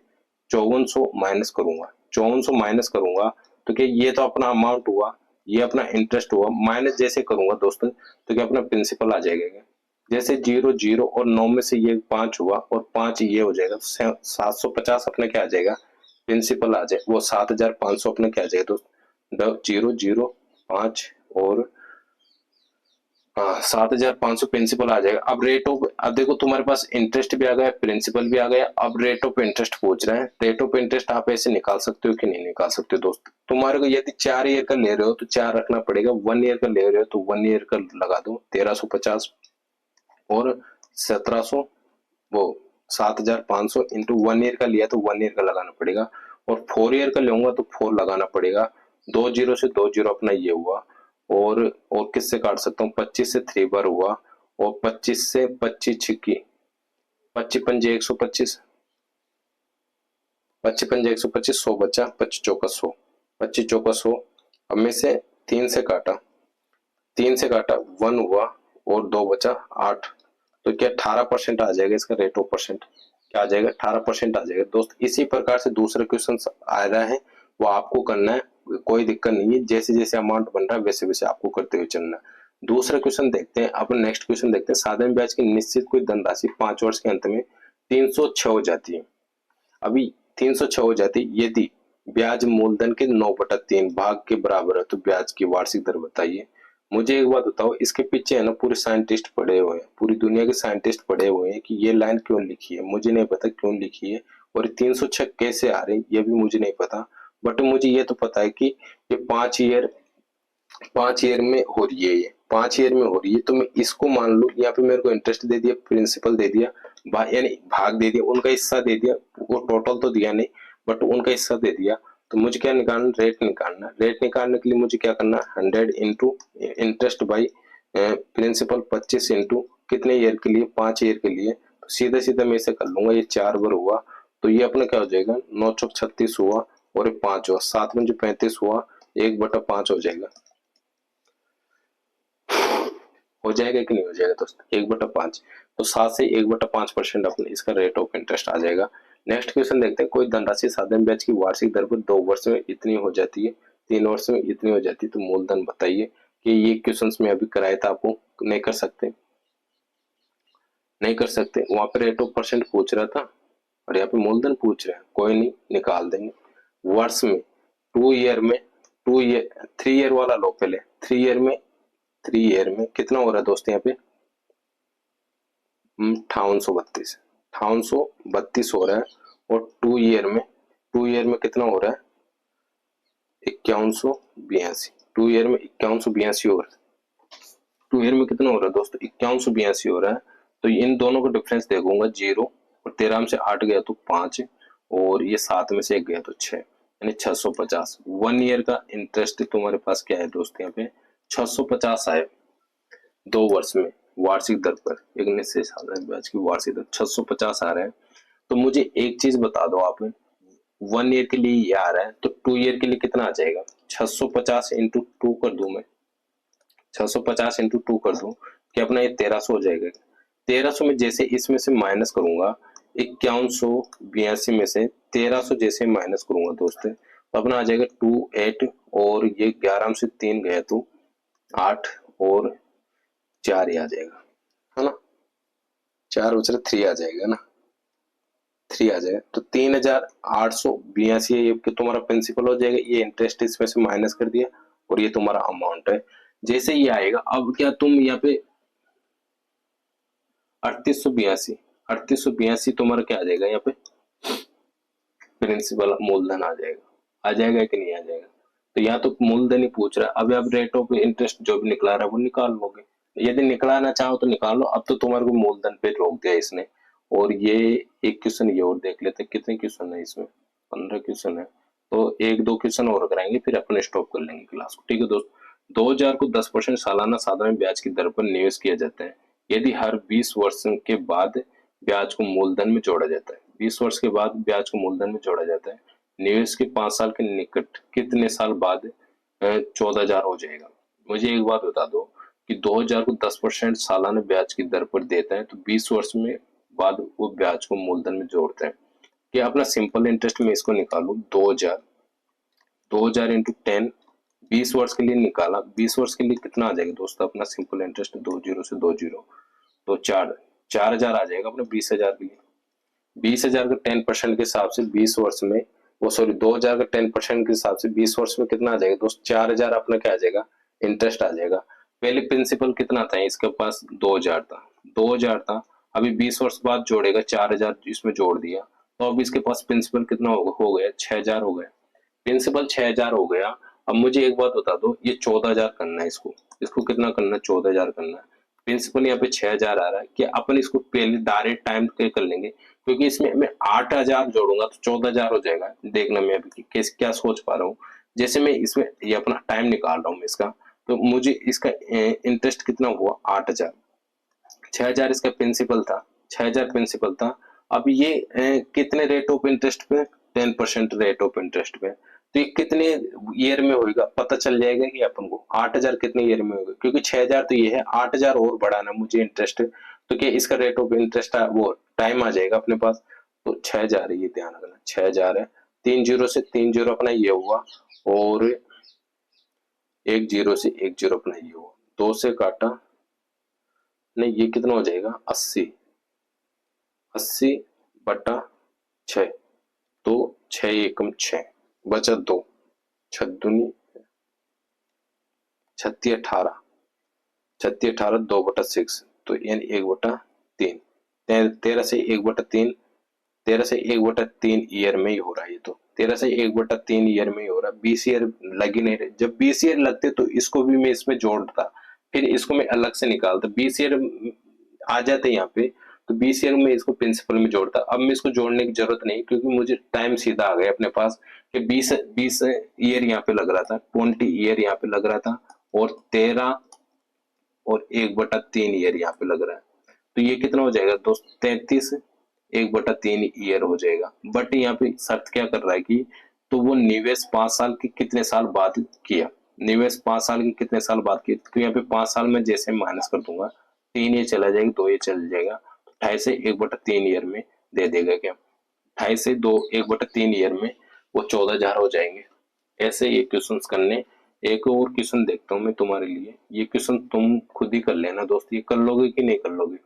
5400 माइनस करूंगा, 5400 माइनस करूंगा, तो क्या ये तो अपना अमाउंट हुआ, ये अपना इंटरेस्ट हुआ, माइनस जैसे करूंगा दोस्तों, तो क्या अपना प्रिंसिपल आ जाएगा क्या। जैसे 0 0 और 9 में से ये 5 हुआ, और 5 ये हो जाएगा, 750 अपने क्या आ जाएगा, प्रिंसिपल आ जाए, वो 7500 अपने क्या आ जाएगा दोस्त, 0 0 5 और 7500 प्रिंसिपल आ जाएगा। अब रेट ऑफ, अब देखो तुम्हारे पास इंटरेस्ट भी आ गया, प्रिंसिपल भी आ गया, अब रेट ऑफ इंटरेस्ट पूछ रहे हैं। रेट ऑफ इंटरेस्ट आप ऐसे निकाल सकते हो कि नहीं निकाल सकते हो दोस्त, तुम्हारे को यदि 4 ईयर का ले रहे हो तो 4 रखना पड़ेगा, 1 ईयर का ले रहे हो तो 1 ईयर का लगा दो, 1350 और 1700, वो 7500 इंटू 1 ईयर का लिया तो 1 ईयर का लगाना पड़ेगा, और 4 ईयर का लूंगा तो 4 लगाना पड़ेगा। 2 जीरो से 2 जीरो अपना ये हुआ, और किससे काट सकता हूँ, 25 से 3 बार हुआ, और 25 से 25 छिक्की, 25 पंजे 125, 25 पंजे 125, 100 बचा, 25 चौका 100, 25 चौका 100। अब में से 3 से काटा, 3 से काटा 1 हुआ, और 2 बचा 8, तो क्या 18% आ जाएगा इसका रेट ऑफ परसेंट, क्या आ जाएगा, 18% आ जाएगा दोस्त। इसी प्रकार से दूसरे क्वेश्चन आ रहा है, वो आपको करना है, कोई दिक्कत नहीं है, जैसे जैसे अमाउंट बन रहा है वैसे वैसे आपको करते हुए चलना है। दूसरा क्वेश्चन देखते हैं, अपन नेक्स्ट क्वेश्चन देखते हैं। साधारण ब्याज की निश्चित कोई धनराशि 5 वर्ष के अंत में 306 हो जाती है। अभी 306 हो जाती है, यदि ब्याज मूलधन के 9/3 भाग के बराबर है तो ब्याज की वार्षिक दर बताइए। मुझे एक बात बताओ, इसके पीछे है ना पूरे साइंटिस्ट पड़े हुए हैं, पूरी दुनिया के साइंटिस्ट पड़े हुए हैं कि ये लाइन क्यों लिखी है, मुझे नहीं पता क्यों लिखी है, और 306 कैसे आ रहे हैं ये भी मुझे नहीं पता। बट मुझे ये तो पता है कि ये 5 ईयर में हो रही है, ये 5 ईयर में हो रही है, तो मैं इसको मान लू, यहाँ पे मेरे को इंटरेस्ट दे दिया, प्रिंसिपल दे दिया, यानी भाग दे दिया, उनका हिस्सा दे दिया, वो टोटल तो दिया नहीं बट उनका हिस्सा दे दिया। तो मुझे क्या निकालना, रेट निकालना, रेट निकालने के लिए मुझे क्या करना, 100 into interest by principal, 25 into कितने ईयर के लिए, 5 ईयर के लिए, तो सीधा सीधा मैं इसे कर लूंगा, ये 4 बार हुआ, तो ये अपना क्या हो जाएगा, 9 चौक 36 हुआ, और ये 5 हुआ, 7 में जो 35 हुआ, 1/5 हो जाएगा, हो जाएगा कि नहीं हो जाएगा दोस्त, 1/5, तो 7 से 1/5% अपने इसका रेट ऑफ इंटरेस्ट आ जाएगा। नेक्स्ट क्वेश्चन देखते हैं, कोई धनराशि साधारण ब्याज की वार्षिक दर पर 2 वर्ष में इतनी हो जाती है, 3 वर्ष में इतनी हो जाती है, तो मूलधन बताइए। कि ये क्वेश्चन में अभी कराया था, आपको नहीं कर सकते, नहीं कर सकते, वहां पे रेट ऑफ परसेंट पूछ रहा था और यहाँ पे मूलधन पूछ रहे हैं, कोई नहीं निकाल देंगे। वर्ष में, 2 ईयर में, 2 ईयर 3 ईयर वाला लो पहले, 3 ईयर में 3 ईयर में कितना हो रहा है दोस्त यहाँ पे 5832 हो रहा है। और 2 ईयर में कितना हो रहा है 5182। 2 ईयर में 5182 हो रहा है। 2 ईयर में कितना हो रहा है दोस्तों 5182 हो रहा है। तो इन दोनों का डिफरेंस देखूंगा 0, और 13 में से 8 गया तो 5, और ये 7 में से 1 गया तो 6, यानी 650। 1 ईयर का इंटरेस्ट तुम्हारे पास क्या है दोस्त यहाँ पे 650 आए 2 वर्ष में वार्षिक दर पर, एक निश्चित साधारण ब्याज की वार्षिक दर 650 आ रहा है। तो मुझे एक चीज बता दो आप, 1 ईयर के लिए ये आ रहा है तो 2 ईयर के लिए कितना आ जाएगा 650 इंटू 2 कर दूं मैं, 650 इंटू 2 कर दूं कि अपना ये 1300 हो जाएगा। 1300 में जैसे इसमें से माइनस करूंगा 5182 में से 1300 जैसे माइनस करूंगा दोस्त तो अपना आ जाएगा 28, और ये 11 से 3 गया तो 8 और 4 ही आ जाएगा, है ना, 4 बच रहा 3 आ जाएगा ना, 3 आ जाएगा। तो 3882 ये तुम्हारा प्रिंसिपल हो जाएगा, ये इंटरेस्ट इसमें से माइनस कर दिया और ये तुम्हारा अमाउंट है। जैसे ये आएगा अब क्या तुम यहाँ पे 3882 तुम्हारा क्या आ जाएगा यहाँ पे प्रिंसिपल मूलधन आ जाएगा कि नहीं आ जाएगा। तो यहाँ तो मूलधन ही पूछ रहा है, अब आप रेट ऑफ इंटरेस्ट जो भी निकला रहा है वो निकाल लोगे, यदि निकलाना चाहो तो निकाल लो। अब तो तुम्हारे को मूलधन पे रोक दिया इसने। और ये एक क्वेश्चन ये और देख लेते हैं, कितने क्वेश्चन है इसमें 15 क्वेश्चन है, तो 1-2 क्वेश्चन और कराएंगे फिर अपन स्टॉप कर लेंगे क्लास को, ठीक है दोस्त। 2000 को 10% सालाना साधारण ब्याज की दर पर निवेश किया जाता है यदि हर 20 वर्ष के बाद ब्याज को मूलधन में जोड़ा जाता है। 20 वर्ष के बाद ब्याज को मूलधन में जोड़ा जाता है। निवेश के 5 साल के निकट कितने साल बाद 14,000 हो जाएगा। मुझे एक बात बता दो कि 2000 को 10% सालाना ब्याज की दर पर देता है तो 20 वर्ष में बाद वो ब्याज को मूलधन में जोड़ता है। कि अपना सिंपल इंटरेस्ट में इसको निकालू 2000 इंटू 10 20 वर्ष के लिए निकाला, 20 वर्ष के लिए कितना आ जाएगा दोस्तों अपना सिंपल इंटरेस्ट 20 से 20 तो 4000 आ जाएगा अपने 20,000 के लिए। 20,000 का 10% के हिसाब से 20 वर्ष में वो सॉरी 2000 का 10% के हिसाब से 20 वर्ष में कितना आ जाएगा दोस्त 4000 अपना क्या आ जाएगा इंटरेस्ट आ जाएगा। पहले प्रिंसिपल कितना था इसके पास 2000 था, अभी 20 वर्ष बाद जोड़ेगा 4000 इसमें जोड़ दिया तो अब इसके पास प्रिंसिपल कितना हो गया 6000 हो गया। प्रिंसिपल 6000 हो गया। अब मुझे एक बात बता दो ये 14,000 करना है, इसको कितना करना है 14,000 करना है। प्रिंसिपल यहाँ पे 6000 आ रहा है कि अपन इसको पहले डायरेक्ट टाइम पे कर लेंगे क्योंकि इसमें मैं 8000 जोड़ूंगा तो 14,000 हो जाएगा। देखना मैं अभी क्या सोच पा रहा हूँ। जैसे मैं इसमें ये अपना टाइम निकाल रहा हूँ इसका, तो मुझे इसका इंटरेस्ट कितना हुआ 8000, 6000 इसका प्रिंसिपल था, 6000 प्रिंसिपल था। अब ये कितने रेट ऑफ इंटरेस्ट पे 10% रेट ऑफ इंटरेस्ट पे, तो ये कितने ईयर में होगा पता चल जाएगा कि अपन को 8000 कितने ईयर में होगा क्योंकि 6000 तो ये है 8000 और बढ़ाना मुझे इंटरेस्ट, तो क्या इसका रेट ऑफ इंटरेस्ट वो टाइम आ जाएगा अपने पास। तो 6000 है, ये ध्यान रखना 6000 है। 3 से 3 अपना ये हुआ और 1 से 1 अपना ये हुआ, 2 से काटा नहीं ये कितना हो जाएगा 80 बटा 6, तो 6 एकम 6 बचा 2, 6 दूनी 36 18, 2 बटा 6 तो यानी 1/3, 13 से 1/3, 13 से 1/3 ईयर में ही हो रहा है। ये तो 13 से 1/3 ईयर में ही हो रहा है, 20 ईयर लग ही नहीं रहे। जब 20 ईयर लगते तो इसको भी मैं इसमें जोड़ता, फिर इसको मैं अलग से निकालता, 20 ईयर आ जाते यहाँ पे तो 20 ईयर में इसको प्रिंसिपल में जोड़ता। अब मैं इसको जोड़ने की जरूरत नहीं क्योंकि मुझे टाइम सीधा आ गया अपने पास कि 20 ईयर यहाँ पे लग रहा था, 20 ईयर यहाँ पे लग रहा था और 13 और 1/3 ईयर यहाँ पे लग रहा है। तो ये कितना हो जाएगा दोस्त 33 1/3 ईयर हो जाएगा। बट यहाँ पे शर्त क्या कर रहा है कि तो वो निवेश 5 साल के कितने साल बाद किया, निवेश 5 साल के कितने साल बाद किया, तो यहाँ पे 5 साल में जैसे माइनस कर दूंगा 3 ये चला जाएगा 2 ये चल जाएगा, तो 28 से 1/3 ईयर में दे देगा क्या, 28 से 1/3 ईयर में वो 14,000 हो जाएंगे। ऐसे ये क्वेश्चन करने। एक और क्वेश्चन देखता हूँ मैं तुम्हारे लिए, ये क्वेश्चन तुम खुद ही कर लेना दोस्त, ये कर लोगे कि नहीं कर लोगे।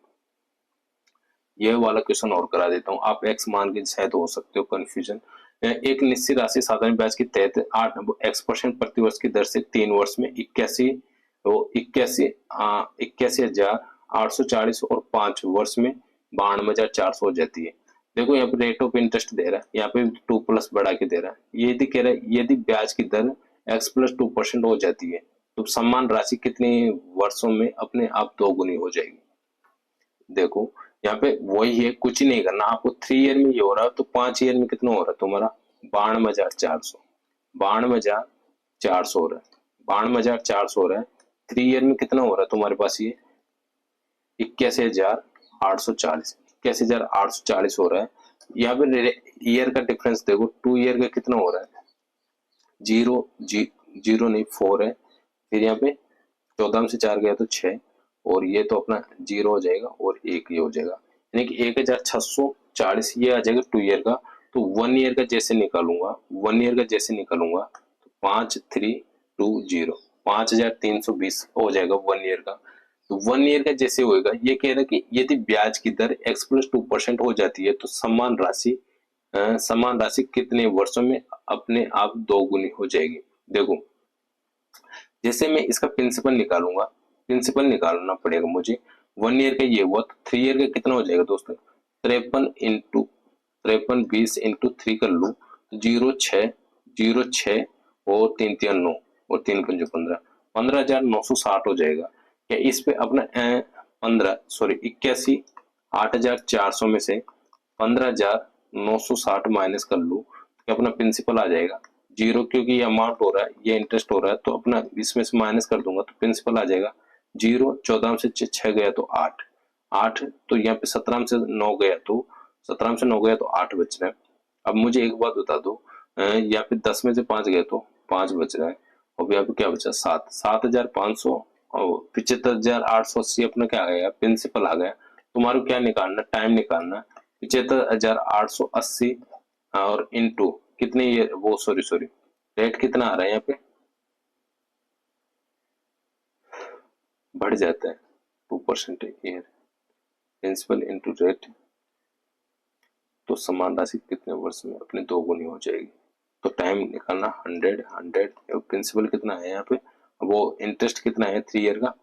यह वाला क्वेश्चन और करा देता हूँ, आप एक्स मान के शायद हो सकते हो कंफ्यूजन। एक निश्चित राशि साधारण ब्याज के तहत 8 x% प्रति वर्ष की दर से 3 वर्ष में 81 तो 81,840 और 5 वर्ष में 92,400 हो जाती है। देखो यहाँ पे रेट ऑफ इंटरेस्ट दे रहा है, यहाँ पे 2+ बढ़ा के दे रहा है। ये यदि कह रहा है यदि ब्याज की दर x+2% हो जाती है तो समान राशि कितने वर्षों में अपने आप 2 गुनी हो जाएगी। देखो यहाँ पे वही है, कुछ नहीं करना आपको। 3 ईयर में ये हो रहा है तो 5 ईयर में कितना हो रहा है तुम्हारा 92,400, 92,400 हो रहा है, 92,400 हो रहा है। 3 ईयर में कितना हो रहा है तुम्हारे पास ये 81,840, 81,840 हो रहा है। यहाँ पे ईयर का डिफरेंस देखो, 2 ईयर का कितना हो रहा है 0 नहीं 4 है, फिर यहाँ पे 14 में से 4 गया तो 6, और ये तो अपना 0 हो जाएगा और 1 ये हो जाएगा, यानी कि 1,640 ये आ जाएगा 2 ईयर का। तो 1 ईयर का जैसे निकालूंगा, 1 ईयर का जैसे निकालूंगा तो 5320, 5,320 हो जाएगा 1 ईयर का। तो 1 ईयर का जैसे होएगा, ये कह रहा है कि यदि ब्याज की दर x+2% हो जाती है तो समान राशि कितने वर्षों में अपने आप 2 गुनी हो जाएगी। देखो जैसे मैं इसका प्रिंसिपल निकालूंगा, प्रिंसिपल निकालना पड़ेगा मुझे। 1 ईयर का ये हुआ तो 3 ईयर का कितना हो जाएगा दोस्तों 53 20 इंटू 3 कर लो, 0 6 और 3 3 9 और 3 5 15, 15,960 हो जाएगा। क्या इस पे अपना 81,840 में से 15,960 माइनस कर लो, क्या अपना प्रिंसिपल आ जाएगा 0, क्योंकि ये अमाउंट हो रहा है, ये इंटरेस्ट हो रहा है, तो अपना इसमें से माइनस कर दूंगा तो प्रिंसिपल आ जाएगा 0। 14 में से 6 गया तो 8, तो यहाँ पे 17 में से 9 गया तो 8 बच रहा है। अब मुझे एक बात बता दो, यहाँ पे 10 में से 5 गया तो 5 बच रहा है, और यहाँ पे क्या बचा 7,500 और 75,880 अपना क्या आ गया प्रिंसिपल आ गया। तुम्हारा क्या निकालना, टाइम निकालना, 75,880 और इंटू कितने ये वो सॉरी रेट कितना आ रहा है यहाँ पे बढ़ जाता है 2% ईयर, प्रिंसिपल इंटू रेट, तो समान राशि कितने वर्ष में अपने 2 गुनी हो जाएगी। तो टाइम निकालना 100 प्रिंसिपल कितना है यहाँ पे, वो इंटरेस्ट कितना है 3 ईयर का,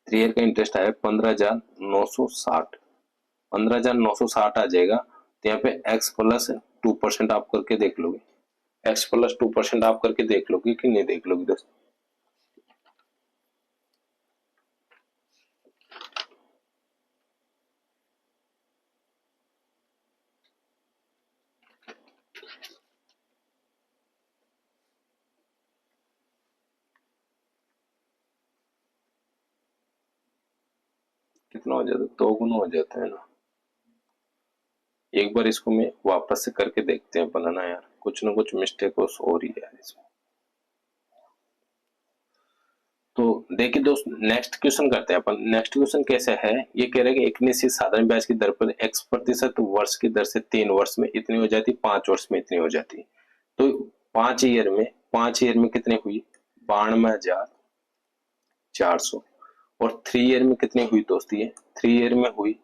3 ईयर का इंटरेस्ट आया 15,960, 15,960 आ जाएगा। तो यहाँ पे x+2% आप करके देख लोगे, x+2% आप करके देख लोगे कि नहीं देख लोगे दोस्तों। कितना हो जाता है 2 गुना हो जाता है ना। एक बार इसको मैं वापस से करके देखते हैं बनाना यार, कुछ ना कुछ मिस्टेक हो रही है यार इसमें। तो देखिए दोस्त नेक्स्ट क्वेश्चन करते हैं अपन। नेक्स्ट क्वेश्चन कैसे है, ये कह रहा है कि एक निश्चित साधारण ब्याज की दर पर x% वर्ष की दर से 3 वर्ष में इतनी हो जाती, 5 वर्ष में इतनी हो जाती। तो 5 ईयर में कितने हुई 92,400, और 3 ईयर में कितनी हुई दोस्ती है 3 ईयर में हुई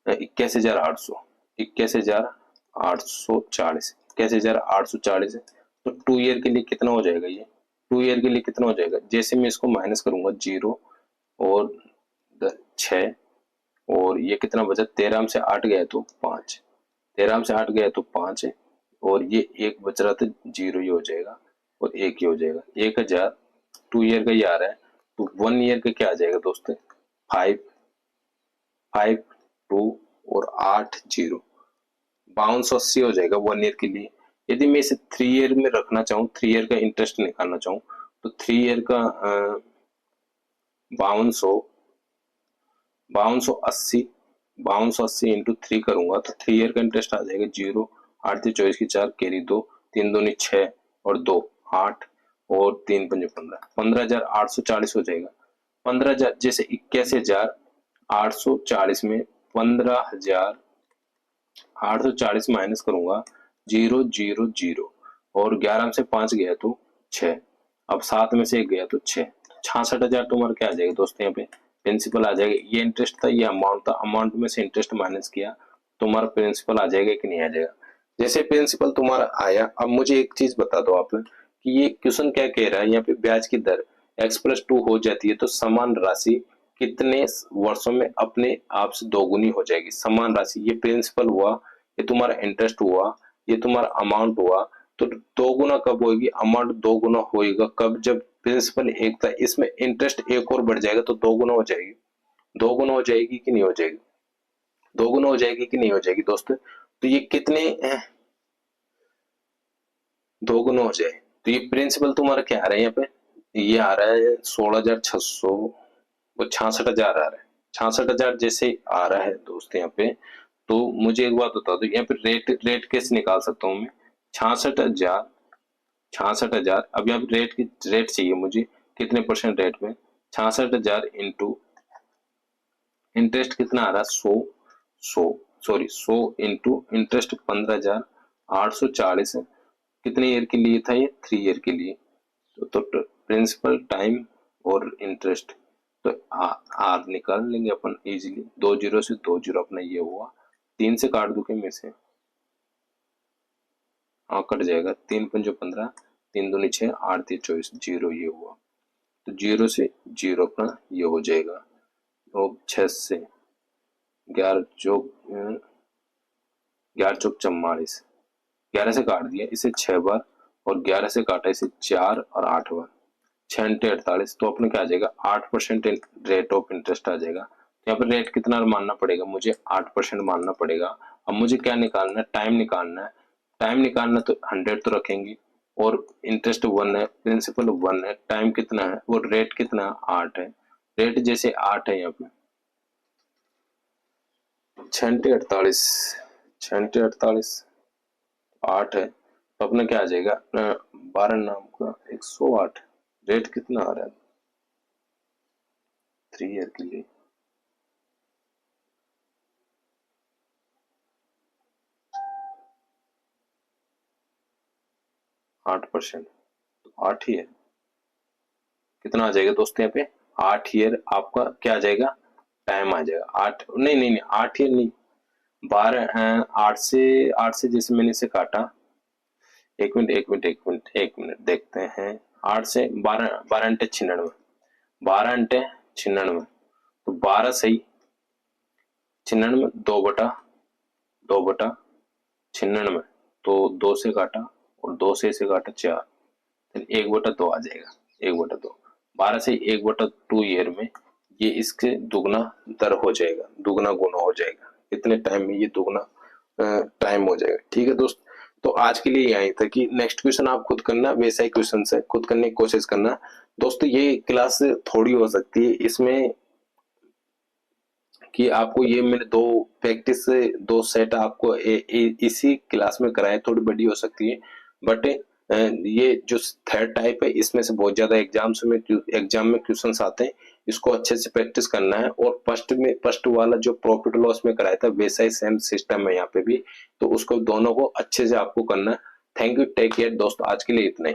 21,840 है। तो 2 ईयर के लिए कितना हो जाएगा ये 2 ईयर के लिए कितना हो जाएगा, जैसे मैं इसको माइनस करूंगा 0 और 6, और ये कितना बचा 13 में से 8 गया तो 5, 13 में से 8 गया तो 5 है, और ये 1 बच रहा था 0 ही हो जाएगा और 1 ही हो जाएगा। 1,000 2 ईयर का ही आ रहा है, तो 1 ईयर का क्या आ जाएगा दोस्तों 5 2 और 8 0, 5280 हो जाएगा 1 ईयर के लिए। यदि मैं इसे 3 ईयर में रखना चाहूँ, 3 ईयर का इंटरेस्ट निकालना चाहूँ, तो 3 ईयर का 5280 इंटू 3 करूंगा तो 3 ईयर का इंटरेस्ट आ जाएगा 0, 8 24 की 4 कैरी 2, 3 दूनी 6 और 2 8 और 3 5 15, 15,840 हो जाएगा। 15,000 जैसे 81,840 में 15,840 माइनस करूंगा 0 0 0, और 11 में से 5 गया तो 6, अब 7 में से 1 गया तो 6, 66,000 तुम्हारा क्या आ जाएगा दोस्तों यहाँ पे प्रिंसिपल आ जाएगा। ये इंटरेस्ट था, ये अमाउंट था, अमाउंट में से इंटरेस्ट माइनस किया, तुम्हारा प्रिंसिपल आ जाएगा कि नहीं आ जाएगा। जैसे प्रिंसिपल तुम्हारा आया, अब मुझे एक चीज बता दो आप कि ये क्वेश्चन क्या कह रहा है, यहाँ पे ब्याज की दर x+2 हो जाती है तो समान राशि कितने वर्षों में अपने आप से दोगुनी हो जाएगी। समान राशि, ये प्रिंसिपल हुआ, ये तुम्हारा इंटरेस्ट हुआ, ये तुम्हारा अमाउंट हुआ, तो दो गुना कब होगी? अमाउंट दो गुना होएगा कब? जब प्रिंसिपल एक था, इसमें इंटरेस्ट एक और बढ़ जाएगा तो दो गुना हो जाएगी। दो गुना हो जाएगी कि नहीं हो जाएगी? दो गुना हो जाएगी कि नहीं हो जाएगी दोस्तों? तो ये कितने दो गुना हो जाए तो ये प्रिंसिपल तुम्हारा क्या आ रहा है यहाँ पे? ये आ रहा है 16,600, वो 66,000 आ रहा है। 66,000 जैसे आ रहा है दोस्त यहाँ पे, तो मुझे एक बात बता दो, यहाँ पे रेट कैसे निकाल सकता हूँ मैं? 66,000, 66,000, अब यहाँ पे रेट चाहिए मुझे, कितने परसेंट रेट में? 66,000 इंटू इंटरेस्ट कितना आ रहा है? 100 इंटू इंटरेस्ट 15,840 है। कितने ईयर के लिए था ये? 3 ईयर के लिए। तो प्रिंसिपल, टाइम और इंटरेस्ट, तो आर निकाल लेंगे अपन इजीली। 2 जीरो से 2 जीरो अपना ये हुआ, 3 से काट दूं में से? हाँ कट जाएगा। 3 पंजो 15, 3 दूनी 6, 8 3 24, जीरो ये हुआ। तो जीरो से जीरो अपना ये हो जाएगा। तो 6 से 11 चौक 44, 11 से काट दिया इसे 6 बार, और 11 से काटा इसे 4 और 8 बार, 6 × 48, तो अपने क्या आ जाएगा? 8% रेट ऑफ इंटरेस्ट आ जाएगा। तो यहाँ पर रेट कितना मानना पड़ेगा मुझे? 8% मानना पड़ेगा। अब मुझे क्या निकालना है? टाइम निकालना है। टाइम निकालना तो 100 तो रखेंगे, और इंटरेस्ट 1 है, प्रिंसिपल 1 है, टाइम कितना है और रेट कितना है? 8 है। रेट जैसे 8 है यहाँ पे, 6 × 48, 6 × 48 8 है, तो अपना क्या आ जाएगा? 12 नाम का 108। रेट कितना आ रहा है 3 ईयर के लिए? आठ परसेंट, तो 8 ईयर कितना आ जाएगा दोस्तों यहाँ पे? 8 ईयर आपका क्या आ जाएगा? टाइम आ जाएगा। 8 नहीं नहीं नहीं 8 ईयर नहीं, 12 8 से जैसे मैंने इसे काटा, एक मिनट देखते हैं। 8 से 12, 12 × 96, 12 × 96, तो 12 सही 96, 2/96, तो 2 से काटा और 2 से इसे काटा 4, फिर 1/2 आ जाएगा। 1/2, 12 से 1/2 ईयर में ये इसके दुगना दर हो जाएगा, दुगना गुना हो जाएगा। इतने टाइम में ये दुगना टाइम हो जाएगा। ठीक है दोस्त, तो आज के लिए यही था कि नेक्स्ट क्वेश्चन आप खुद करना, वैसा ही क्वेश्चन से खुद करने की कोशिश करना। दोस्तों ये क्लास थोड़ी हो सकती है इसमें कि आपको ये मैंने दो सेट आपको इसी क्लास में कराए, थोड़ी बड़ी हो सकती है, बट ये जो थर्ड टाइप है इसमें से बहुत ज्यादा एग्जाम में क्वेश्चंस आते हैं। इसको अच्छे से प्रैक्टिस करना है, और फर्स्ट वाला जो प्रॉफिट लॉस में कराया था वैसा ही सेम सिस्टम है यहाँ पे भी, तो उसको दोनों को अच्छे से आपको करना है। थैंक यू, टेक केयर दोस्त, आज के लिए इतना ही।